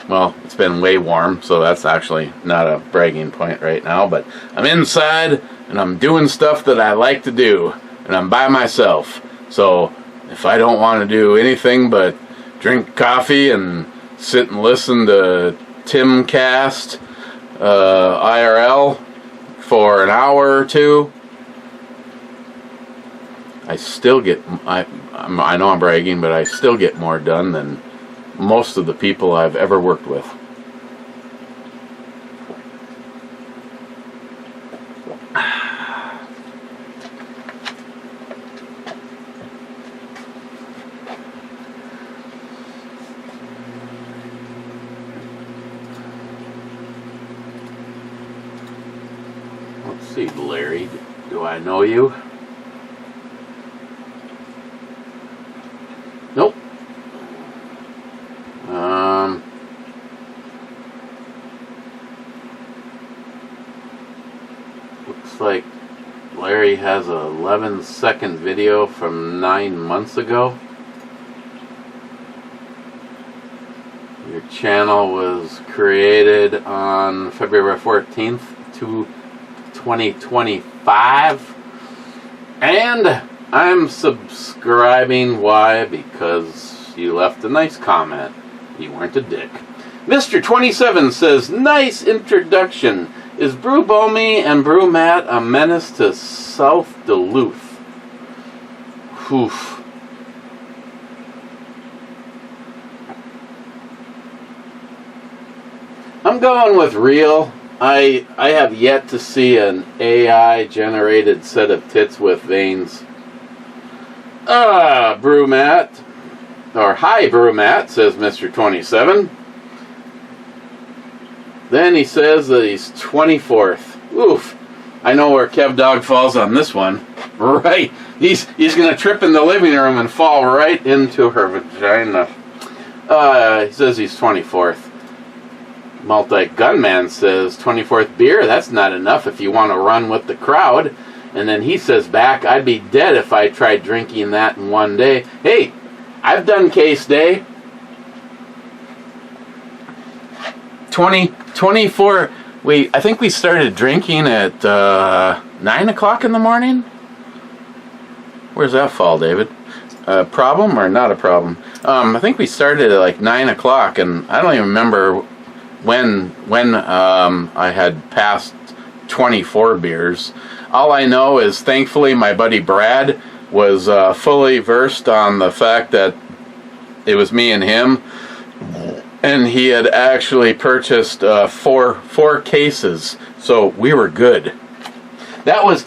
Well, it's been way warm, so that's actually not a bragging point right now, but I'm inside and I'm doing stuff that I like to do, and I'm by myself. So if I don't want to do anything but drink coffee and sit and listen to Timcast IRL for an hour or two, I still get, I know I'm bragging, but I still get more done than most of the people I've ever worked with. Let's see, Larry, do I know you? Nope. Looks like Larry has a 11-second video from 9 months ago. Your channel was created on February 14th, 2025. And I'm subscribing. Why? Because you left a nice comment. You weren't a dick. Mr. 27 says, nice introduction. Is Brew Bomi and Brew Matt a menace to South Duluth? Oof. I'm going with real. I have yet to see an AI generated set of tits with veins. Brew Matt. Or hi, Brew Matt, says Mr. 27. Then he says that he's 24th. Oof. I know where Kev Dog falls on this one. Right. He's going to trip in the living room and fall right into her vagina. He says he's 24th. Multi-Gunman says 24th beer, that's not enough if you want to run with the crowd. And then he says back, I'd be dead if I tried drinking that in one day. Hey, I've done case day. 24 I think we started drinking at 9 o'clock in the morning. Where's that fall, David? A problem or not a problem? I think we started at like 9 o'clock, and I don't even remember when I had passed 24 beers. All I know is, thankfully, my buddy Brad was fully versed on the fact that it was me and him, and he had actually purchased four cases, so we were good. That was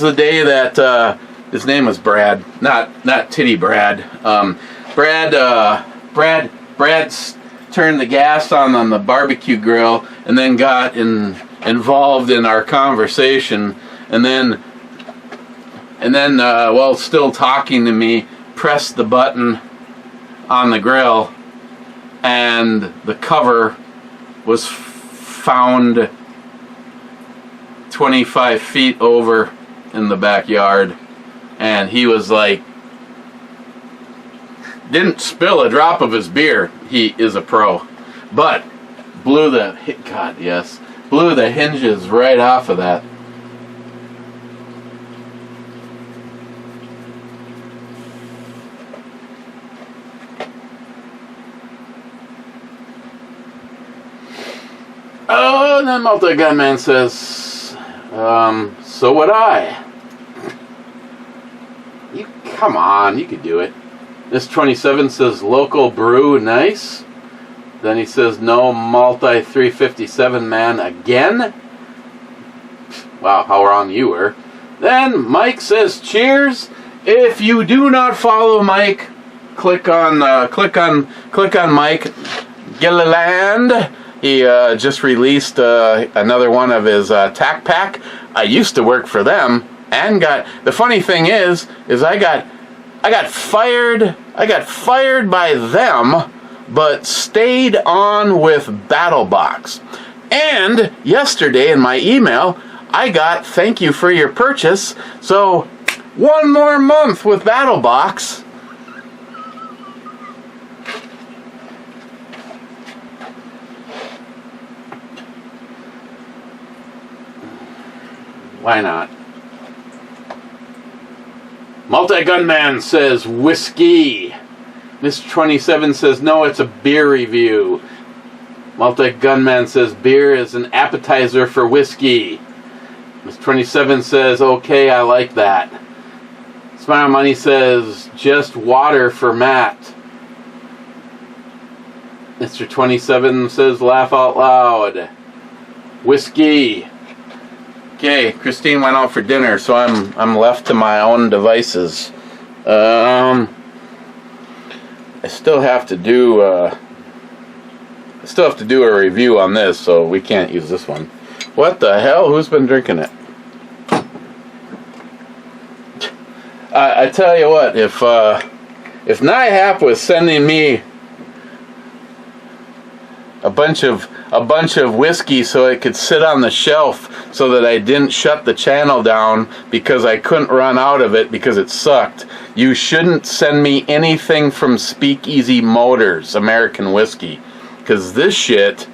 the day that his name was Brad, not Titty Brad. Brad turned the gas on the barbecue grill, and then got involved in our conversation, and then while still talking to me, pressed the button on the grill, and the cover was found 25 feet over in the backyard, and he was like, didn't spill a drop of his beer. He is a pro, but blew the hinges right off of that. Oh, and then Multi-Gunman says, so would I. Come on, you could do it. This 27 says, local brew, nice. Then he says, no multi 357 man again. Wow, how wrong you were. Then Mike says, cheers. If you do not follow Mike, click on Mike Gilliland. He just released another one of his tack pack. I used to work for them, and the funny thing is I got fired by them, but stayed on with BattleBox. And yesterday in my email, I got thank you for your purchase. So one more month with BattleBox. Why not? Multi-Gunman says whiskey. Mr. 27 says no, it's a beer review. Multi-Gunman says beer is an appetizer for whiskey. Mr. 27 says okay, I like that. Smile Money says just water for Matt. Mr. 27 says laugh out loud. Whiskey. Okay, Christine went out for dinner, so I'm left to my own devices. I still have to do a review on this, so we can't use this one. What the hell? Who's been drinking it? I tell you what, if NIHAP was sending me a bunch of whiskey so it could sit on the shelf so that I didn't shut the channel down because I couldn't run out of it because it sucked. You shouldn't send me anything from Speakeasy Motors, American whiskey, because this shit,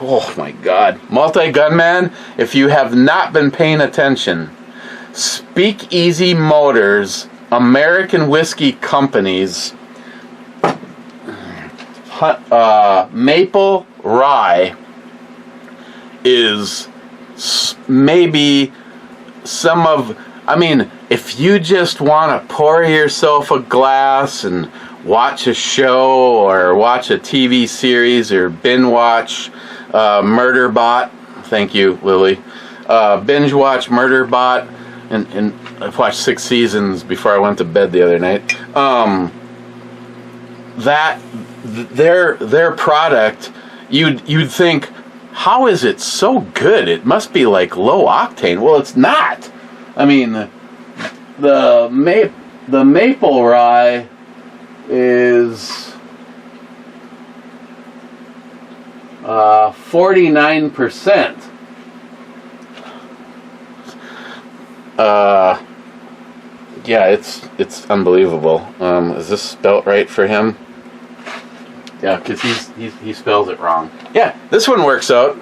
oh my God. Multi-Gunman, if you have not been paying attention, Speakeasy Motors, American whiskey companies, maple rye is maybe some of, if you just want to pour yourself a glass and watch a show or watch a TV series or binge watch Murderbot, thank you, Lily, binge watch Murderbot, and I've watched 6 seasons before I went to bed the other night, their product, you'd think, how is it so good? It must be like low octane. Well, it's not. The maple rye is 49%. Yeah, it's unbelievable. Is this spelt right for him? Yeah, because he spells it wrong. Yeah, this one works out.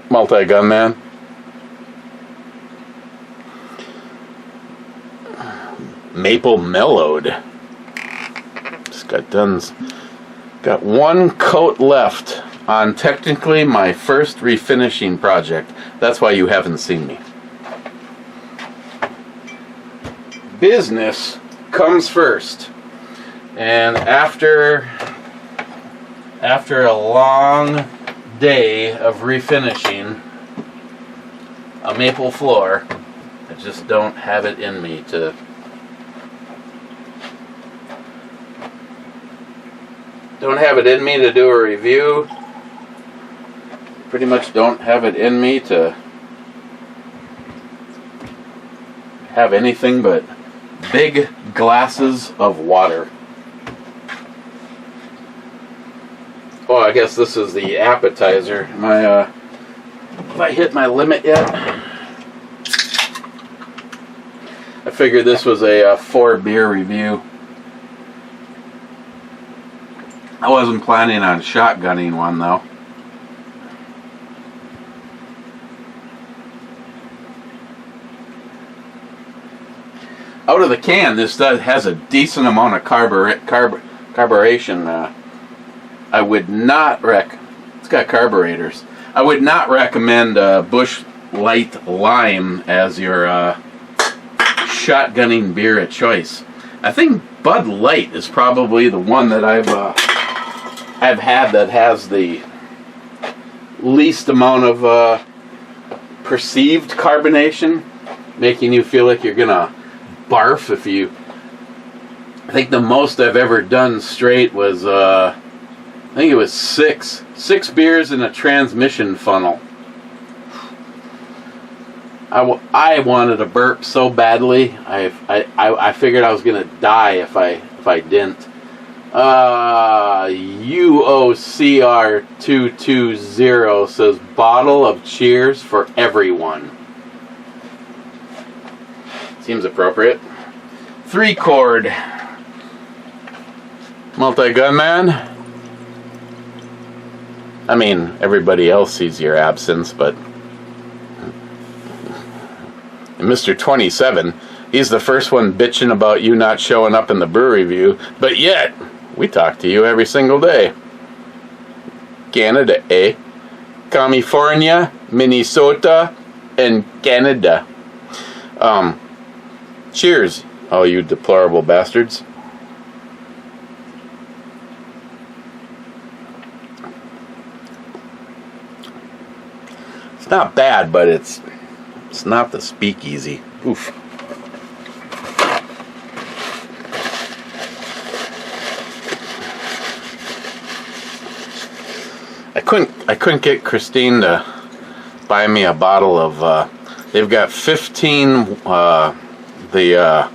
Multi-gun man. Maple mellowed. Just got one coat left on technically my first refinishing project. That's why you haven't seen me. Business comes first. And after a long day of refinishing a maple floor, I just don't have it in me to do a review. Pretty much don't have it in me to have anything but big glasses of water. Oh, I guess this is the appetizer. Have I hit my limit yet? I figured this was a 4-beer review. I wasn't planning on shotgunning one though. Out of the can, this has a decent amount of carburation. I would not it's got carburetors. I would not recommend Busch Light Lime as your shotgunning beer of choice. I think Bud Light is probably the one that I've had that has the least amount of perceived carbonation, making you feel like you're gonna barf if you. I think the most I've ever done straight was I think it was six beers in a transmission funnel. I wanted a burp so badly. I figured I was gonna die if I didn't. UOCR220 says bottle of cheers for everyone. Seems appropriate. 3-chord multi-gun man. I mean, everybody else sees your absence, but and Mr. 27, he's the first one bitching about you not showing up in the brew review, but yet we talk to you every single day. Canada, eh? California, Minnesota, and Canada. Cheers, all you deplorable bastards. It's not bad, but it's not the speakeasy. Oof. I couldn't get Christine to buy me a bottle of they've got 15 the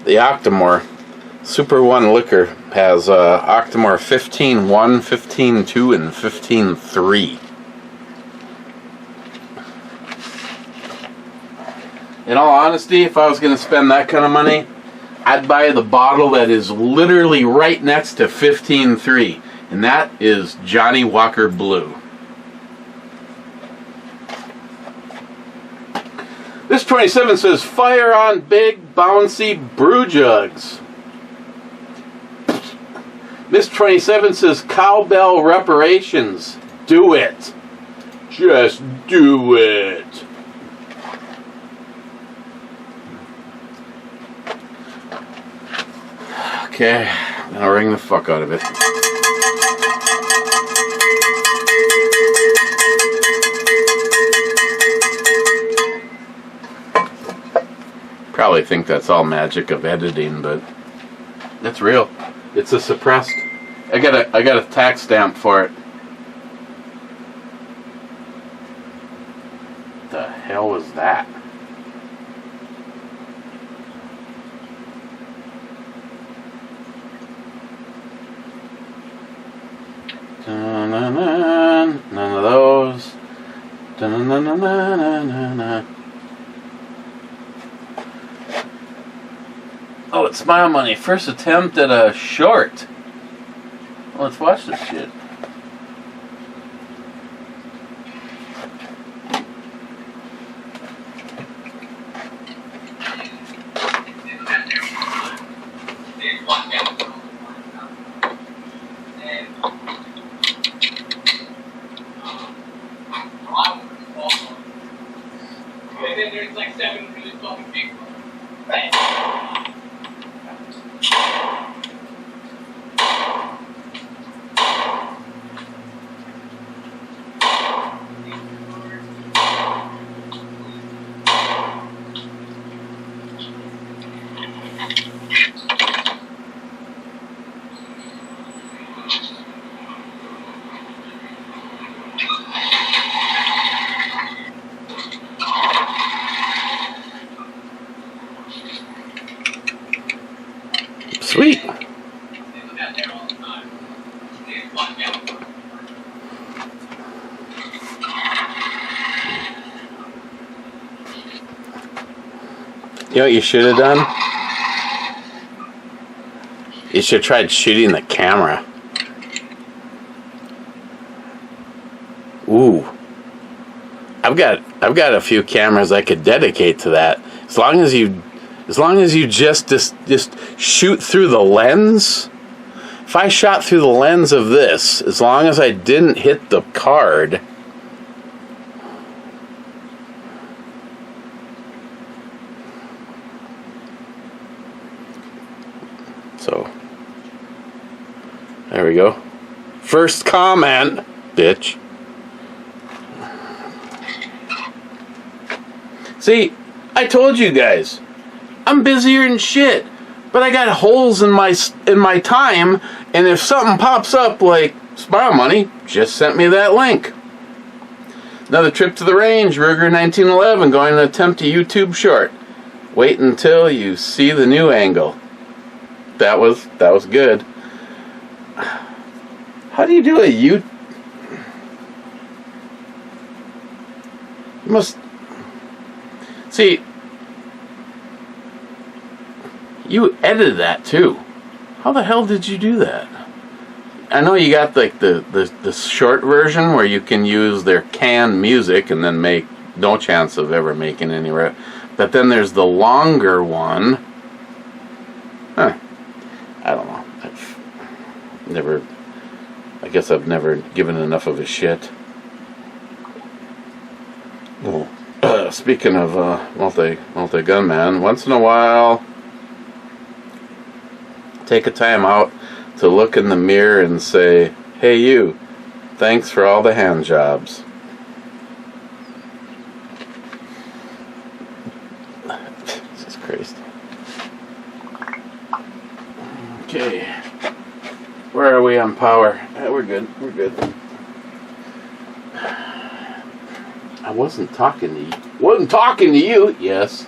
Octomore Super 1 liquor has Octomore 15.1, 15.2, and 15.3. In all honesty, if I was going to spend that kind of money, I'd buy the bottle that is literally right next to 15.3, and that is Johnny Walker Blue. This 27 says, fire on big, bouncy brew jugs. Miss 27 says, cowbell reparations. Do it. Just do it. Okay, I'll ring the fuck out of it. Probably think that's all magic of editing, but that's real. It's a suppressed. I got a tax stamp for it. What the hell was that? None of those. Oh, about Smile Money? First attempt at a short. Well, let's watch this shit. There's like 7 really fucking big ones. Sweet. You know what you should have done? You should have tried shooting the camera. Ooh. I've got a few cameras I could dedicate to that. As long as you just shoot through the lens. If I shot through the lens of this, as long as I didn't hit the card. So, there we go. First comment, bitch. See, I told you guys, I'm busier than shit, but I got holes in my time, and if something pops up like Smile Money, just sent me that link. Another trip to the range, Ruger 1911, going to attempt a YouTube short. Wait until you see the new angle. That was good. How do you do a You must see. You edited that too. How the hell did you do that? I know you got like the short version where you can use their canned music and then make no chance of ever making any. But then there's the longer one. Huh. I don't know. I guess I've never given enough of a shit. Well, speaking of multi-gunman, once in a while, take a time out to look in the mirror and say, "Hey you, thanks for all the hand jobs." Jesus Christ. Okay. Where are we on power? We're good. We're good. I wasn't talking to you. Wasn't talking to you. Yes.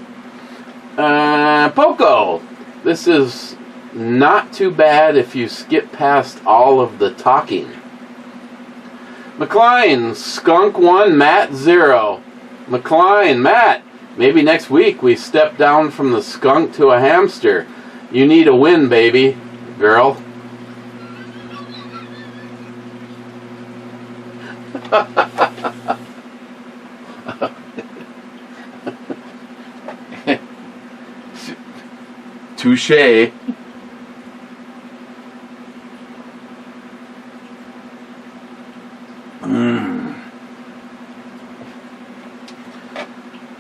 Poco. This is not too bad if you skip past all of the talking. McLean, Skunk 1, Matt 0. McLean, Matt, maybe next week we step down from the skunk to a hamster. You need a win, baby. Girl. Touché.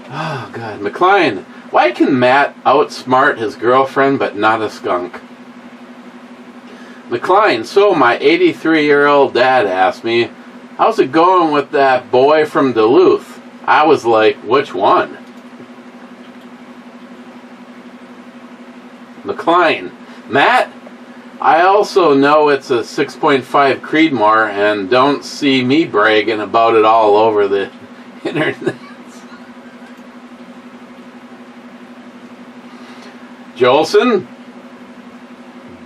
Oh, God. McLean, why can Matt outsmart his girlfriend but not a skunk? McLean, so my 83-year-old dad asked me, how's it going with that boy from Duluth? I was like, which one? McLean, Matt, I also know it's a 6.5 Creedmoor and don't see me bragging about it all over the internet. Jolson,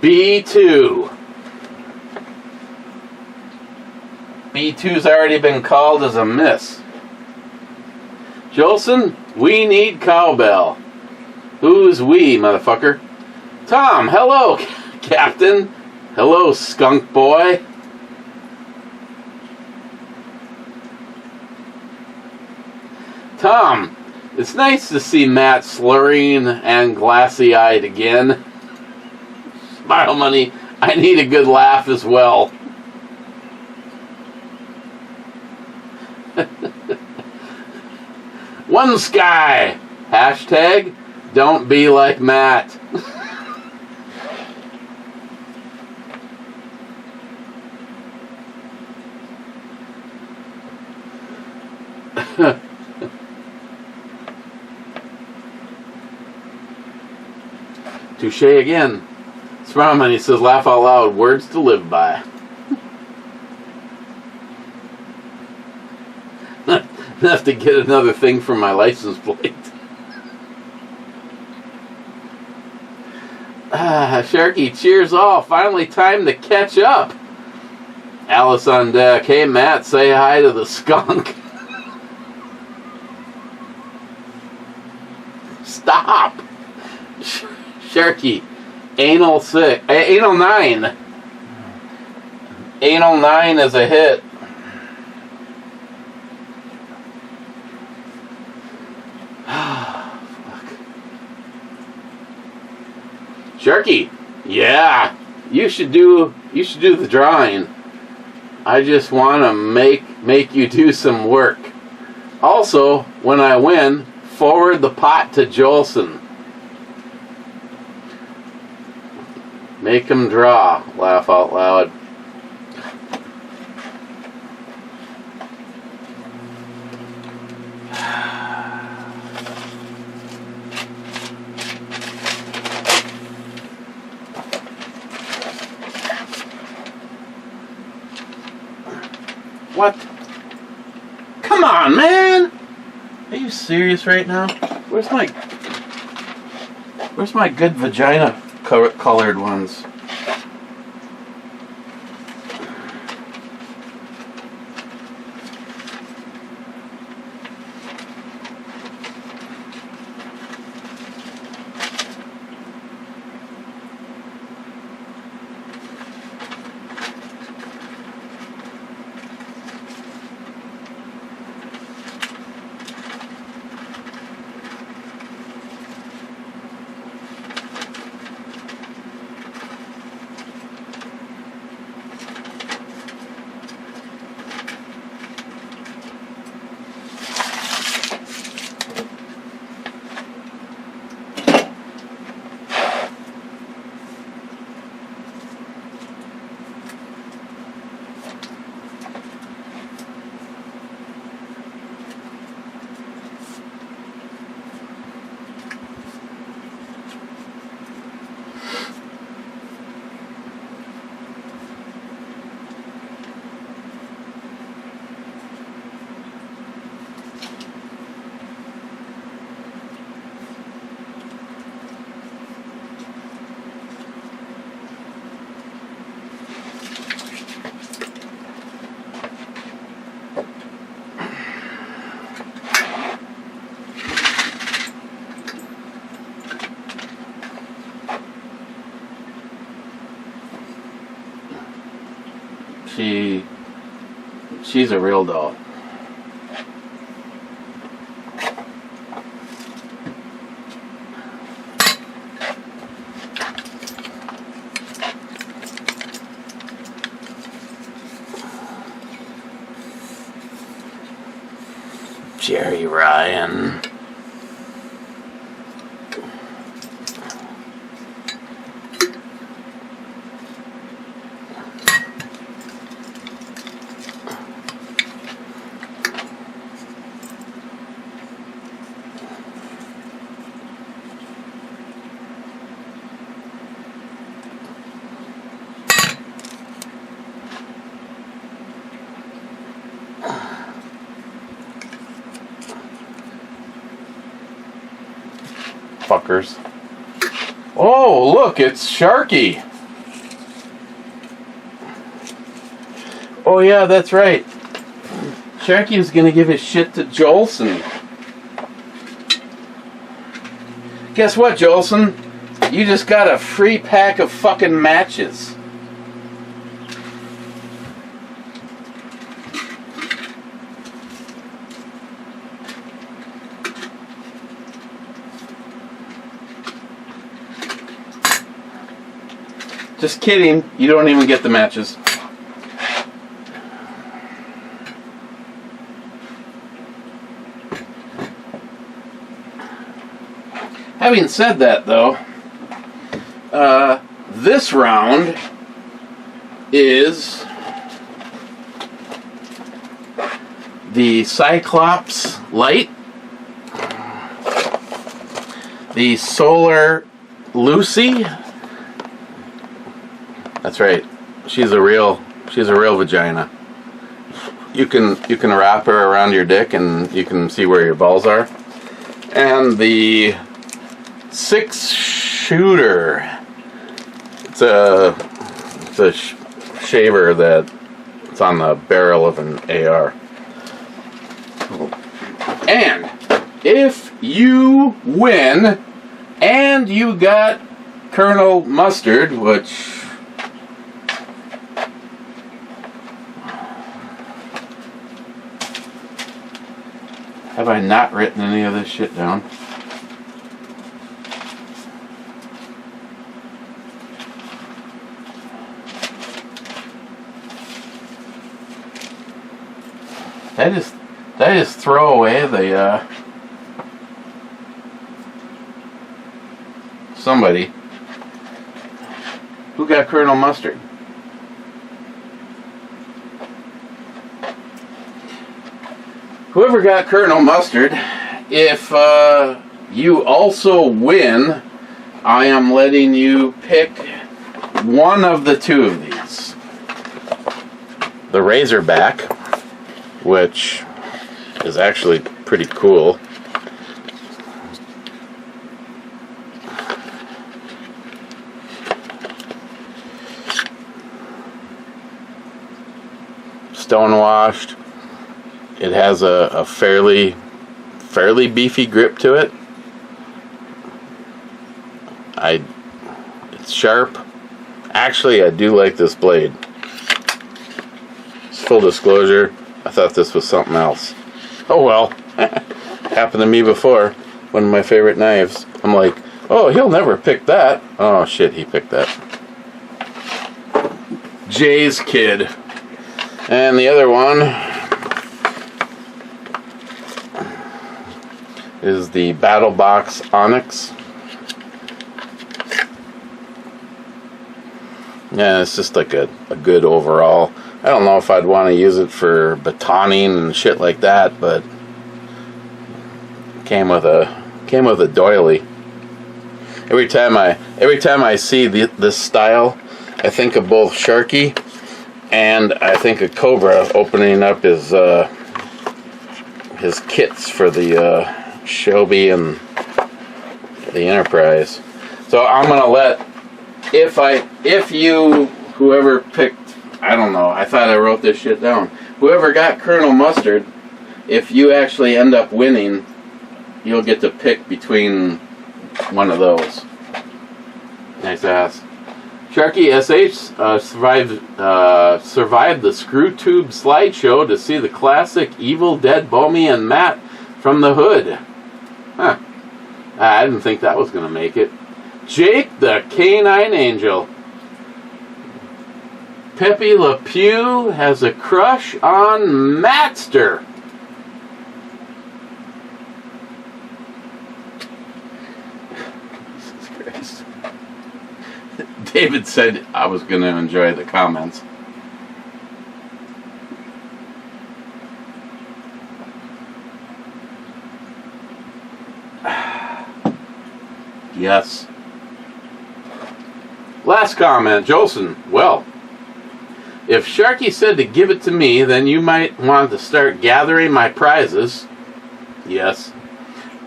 B2. B2's already been called as a miss. Jolson, we need cowbell. Who's we, motherfucker? Tom, hello, Captain. Hello, skunk boy. Tom, it's nice to see Matt slurring and glassy-eyed again. Smile money, I need a good laugh as well. One Sky. Hashtag, don't be like Matt. Touche again. Smile money says, laugh out loud, words to live by. Enough to get another thing from my license plate. Sharky, cheers all. Finally time to catch up. Alice on deck. Hey, Matt, say hi to the skunk. Stop. Sharky, anal 9. Anal 9 is a hit. Sharky, yeah, you should do the drawing. I just want to make you do some work. Also, when I win, forward the pot to Jolson. Make him draw. Laugh out loud. What? Come on, man! Are you serious right now? Where's my good vagina colored ones? She's a real doll. Jerry Ryan. Fuckers. Oh, look, it's Sharky. Oh, yeah, that's right. Sharky was going to give his shit to Jolson. Guess what, Jolson? You just got a free pack of fucking matches. Just kidding, you don't even get the matches. Having said that, though, this round is the Cyclops Light, the Solar Lucy. That's right. She's a real vagina. You can wrap her around your dick and you can see where your balls are. And the 6-shooter. It's a shaver that's on the barrel of an AR. And if you win and you got Colonel Mustard, which have I not written any of this shit down? Did I just throw away the somebody who got Colonel Mustard? Whoever got Colonel Mustard, if you also win, I am letting you pick one of the two of these. The Razorback, which is actually pretty cool. Stonewashed. It has a fairly beefy grip to it. It's sharp. Actually, I do like this blade. It's full disclosure. I thought this was something else. Oh well. Happened to me before. One of my favorite knives. I'm like, oh, he'll never pick that. Oh shit, he picked that. Jay's Kid. And the other one is the Battle Box Onyx. Yeah, it's just like a good overall. I don't know if I'd want to use it for batoning and shit like that, but came with a doily. Every time I see this style, I think of both Sharky and I think of Cobra opening up his kits for the Shobi and the Enterprise. So I'm gonna let whoever picked, I don't know, I thought I wrote this shit down. Whoever got Colonel Mustard, if you actually end up winning, you'll get to pick between one of those. Nice ass. Sharky SH survived the Screw Tube slideshow to see the classic Evil Dead Bomey and Matt from the hood. Huh. I didn't think that was going to make it. Jake the Canine Angel. Pepe Le Pew has a crush on Matster. Jesus Christ. David said I was going to enjoy the comments. Yes. Last comment, Jolson. Well, if Sharky said to give it to me, then you might want to start gathering my prizes. Yes.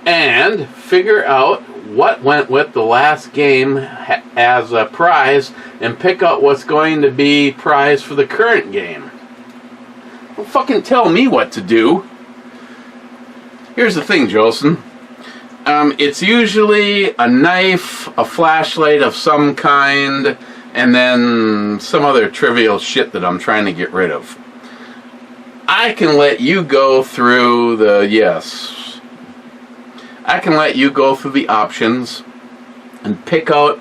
And figure out what went with the last game as a prize and pick out what's going to be prize for the current game. Don't fucking tell me what to do. Here's the thing, Jolson. It's usually a knife, a flashlight of some kind, and then some other trivial shit that I'm trying to get rid of. I can let you go through I can let you go through the options and pick out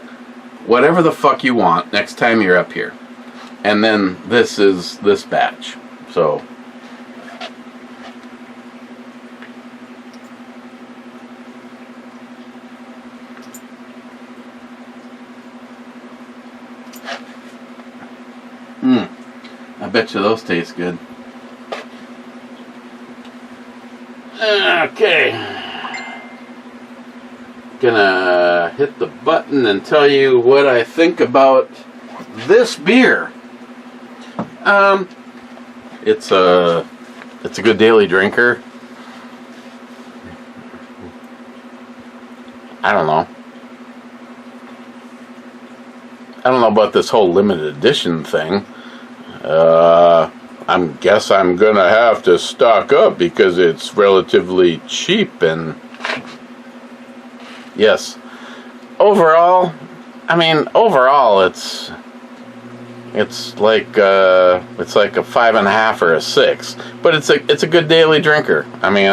whatever the fuck you want next time you're up here. And then this is this batch. So I bet you those taste good. Okay. Gonna hit the button and tell you what I think about this beer. It's a good daily drinker. I don't know about this whole limited edition thing. I guess I'm gonna have to stock up because it's relatively cheap, and yes, overall it's like a 5.5 or a 6, but it's a good daily drinker. I mean,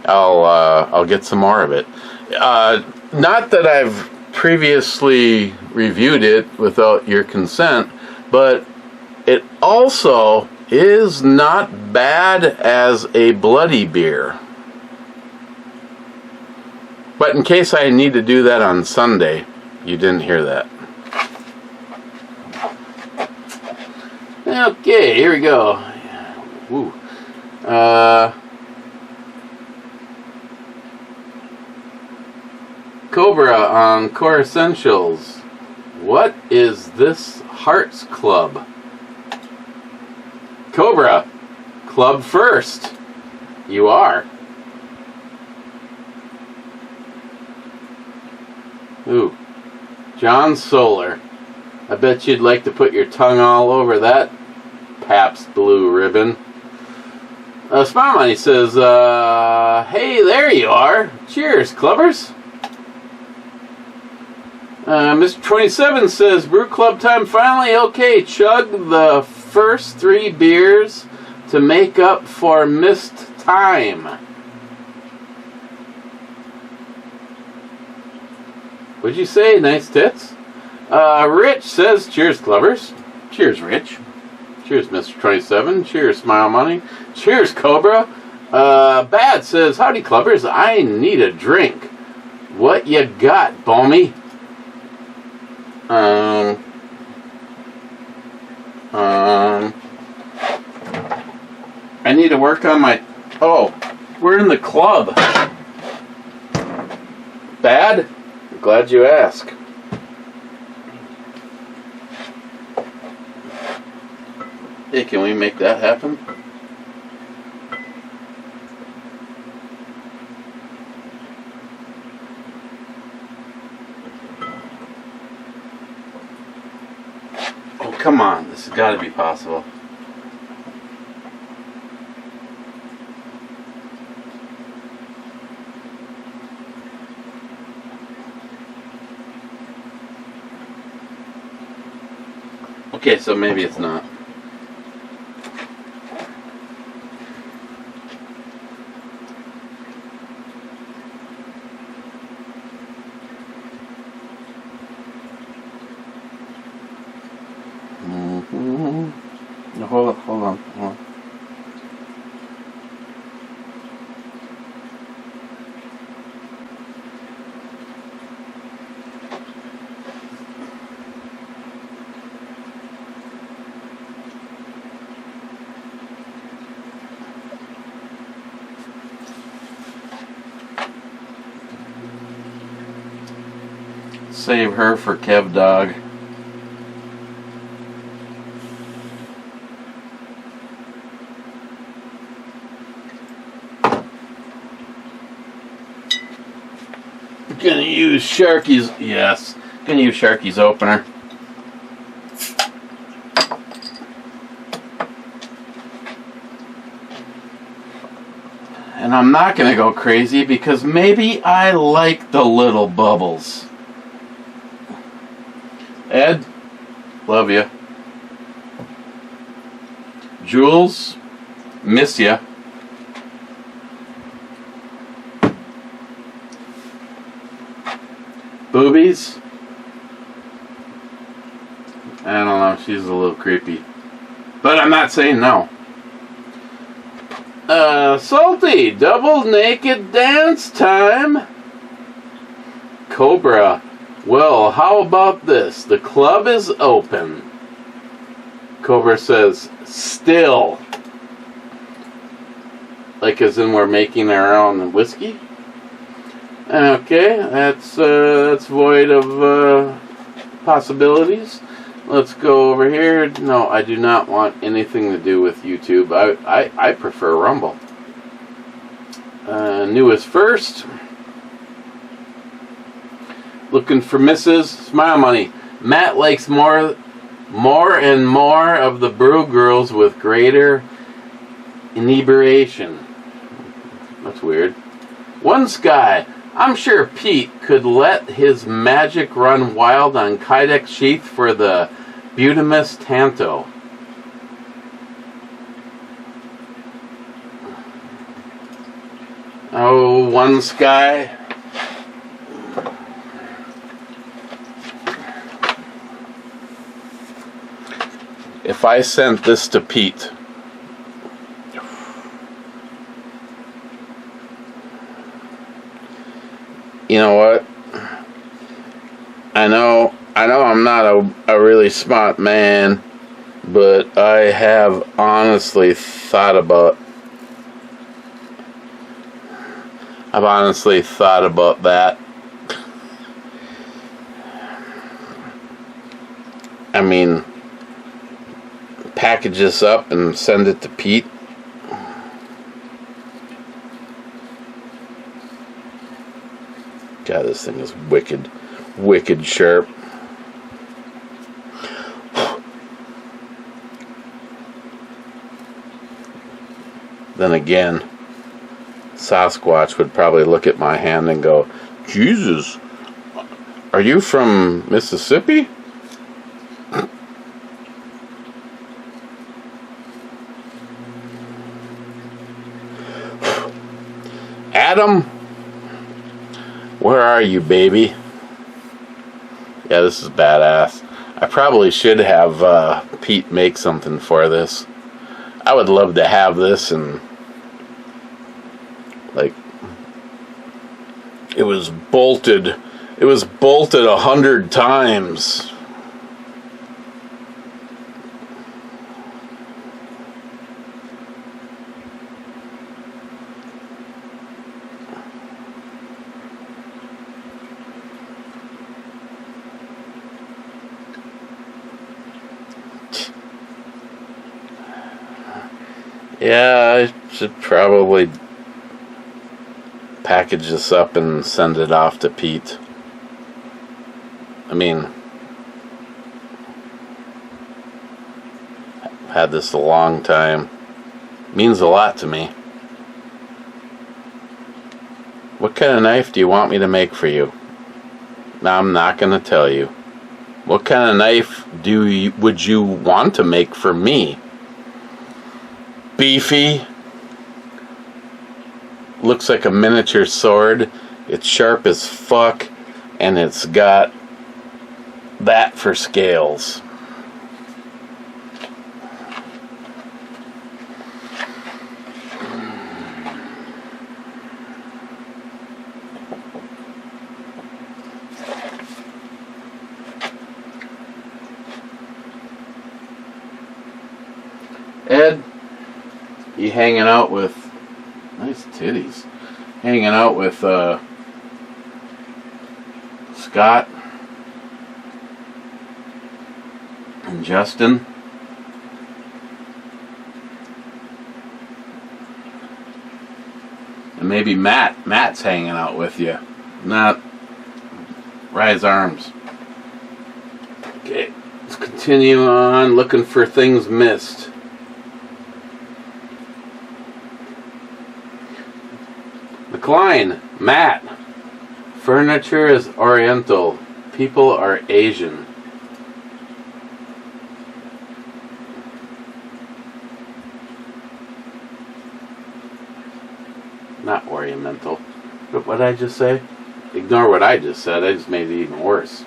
I'll get some more of it. Not that I've previously reviewed it without your consent, but it also is not bad as a bloody beer. But in case I need to do that on Sunday, you didn't hear that. Okay, here we go. Woo. Cobra on Core Essentials. What is this Hearts Club? Cobra, club first. You are. Ooh. John Solar. I bet you'd like to put your tongue all over that Pabst Blue Ribbon. Smile Money says, hey, there you are. Cheers, clubbers. Mr. 27 says, brew club time finally. Okay, chug the first 3 beers to make up for missed time. What'd you say? Nice tits? Rich says, cheers, clubbers. Cheers, Rich. Cheers, Mr. 27. Cheers, Smile Money. Cheers, Cobra. Bad says, howdy, clubbers. I need a drink. What you got, Bomey? I need to work on my... Oh, we're in the club. Bad? I'm glad you asked. Hey, can we make that happen? Oh, come on. This has got to be possible. Okay, so maybe it's not. No, hold on. Save her for Kev Dog. Gonna use Sharky's, yes. Gonna use Sharky's opener. And I'm not going to go crazy because maybe I like the little bubbles. Ed, love you. Jules, miss ya. Boobies, I don't know, she's a little creepy. But I'm not saying no. Salty, double naked dance time. Cobra, well, how about this? The club is open. Cobra says, still. Like as in we're making our own whiskey? Okay, that's void of possibilities. Let's go over here. No, I do not want anything to do with YouTube. I prefer Rumble. Newest first. Looking for Mrs. Smile Money. Matt likes more and more of the brew girls with greater inebriation. That's weird. One Sky. I'm sure Pete could let his magic run wild on Kydex Sheath for the Butamus Tanto. Oh, One Sky. If I sent this to Pete, you know what? I know I'm not a really smart man, but I have honestly thought about that. I mean, package this up and send it to Pete. God, this thing is wicked sharp. Then again, Sasquatch would probably look at my hand and go, Jesus, are you from Mississippi? Adam, where are you, baby? Yeah, this is badass. I probably should have Pete make something for this. I would love to have this, and like it was bolted 100 times. Yeah, I should probably package this up and send it off to Pete. I mean, I've had this a long time. Means a lot to me. What kind of knife do you want me to make for you? Now, I'm not going to tell you. What kind of knife would you want to make for me? Beefy, looks like a miniature sword, it's sharp as fuck, and it's got that for scales. Ed, you hanging out with nice titties, hanging out with Scott and Justin. And maybe Matt's hanging out with you. Not Rise Arms. Okay, let's continue on looking for things missed. Klein, Matt. Furniture is Oriental. People are Asian. Not Oriental. What did I just say? Ignore what I just said. I just made it even worse.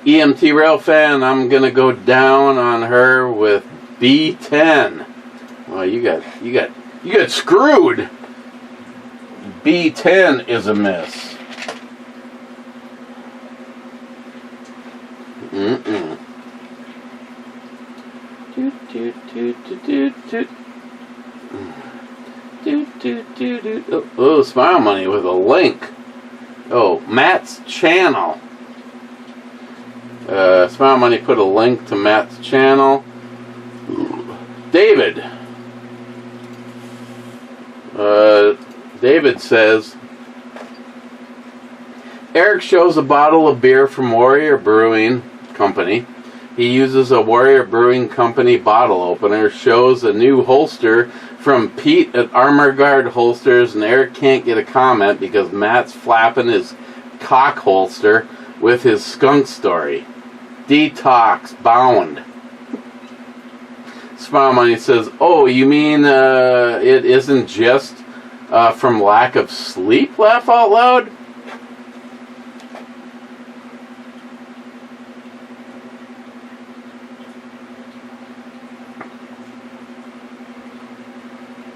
EMT Rail fan, I'm gonna go down on her with B10. Well, you got screwed. B10 is a miss. Oh, Smile Money with a link. Oh, Matt's channel. Smile Money put a link to Matt's channel. David. David says, Eric shows a bottle of beer from Warrior Brewing Company. He uses a Warrior Brewing Company bottle opener, shows a new holster from Pete at Armorguard Holsters, and Eric can't get a comment because Matt's flapping his cock holster with his skunk story. Detox bound. Smile Money says, oh, you mean it isn't just from lack of sleep? Laugh out loud.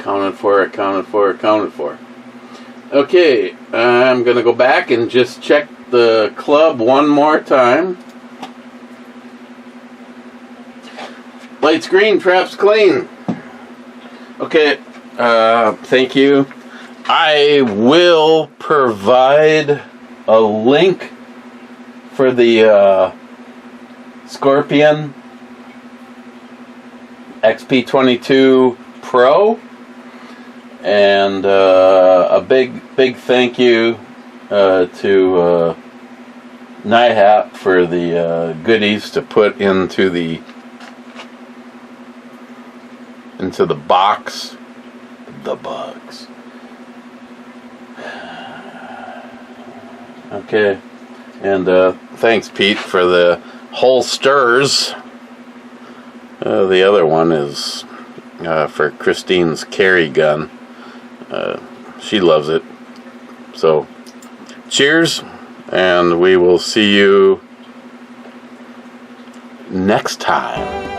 Accounted for. Okay, I'm going to go back and just check the club one more time. Lights green, traps clean. Okay, thank you. I will provide a link for the Scorpion XP22pro. And a big thank you to Nihat for the goodies to put into the box. The bugs. Okay, and thanks Pete for the holsters. The other one is for Christine's carry gun. She loves it. So, cheers, and we will see you next time.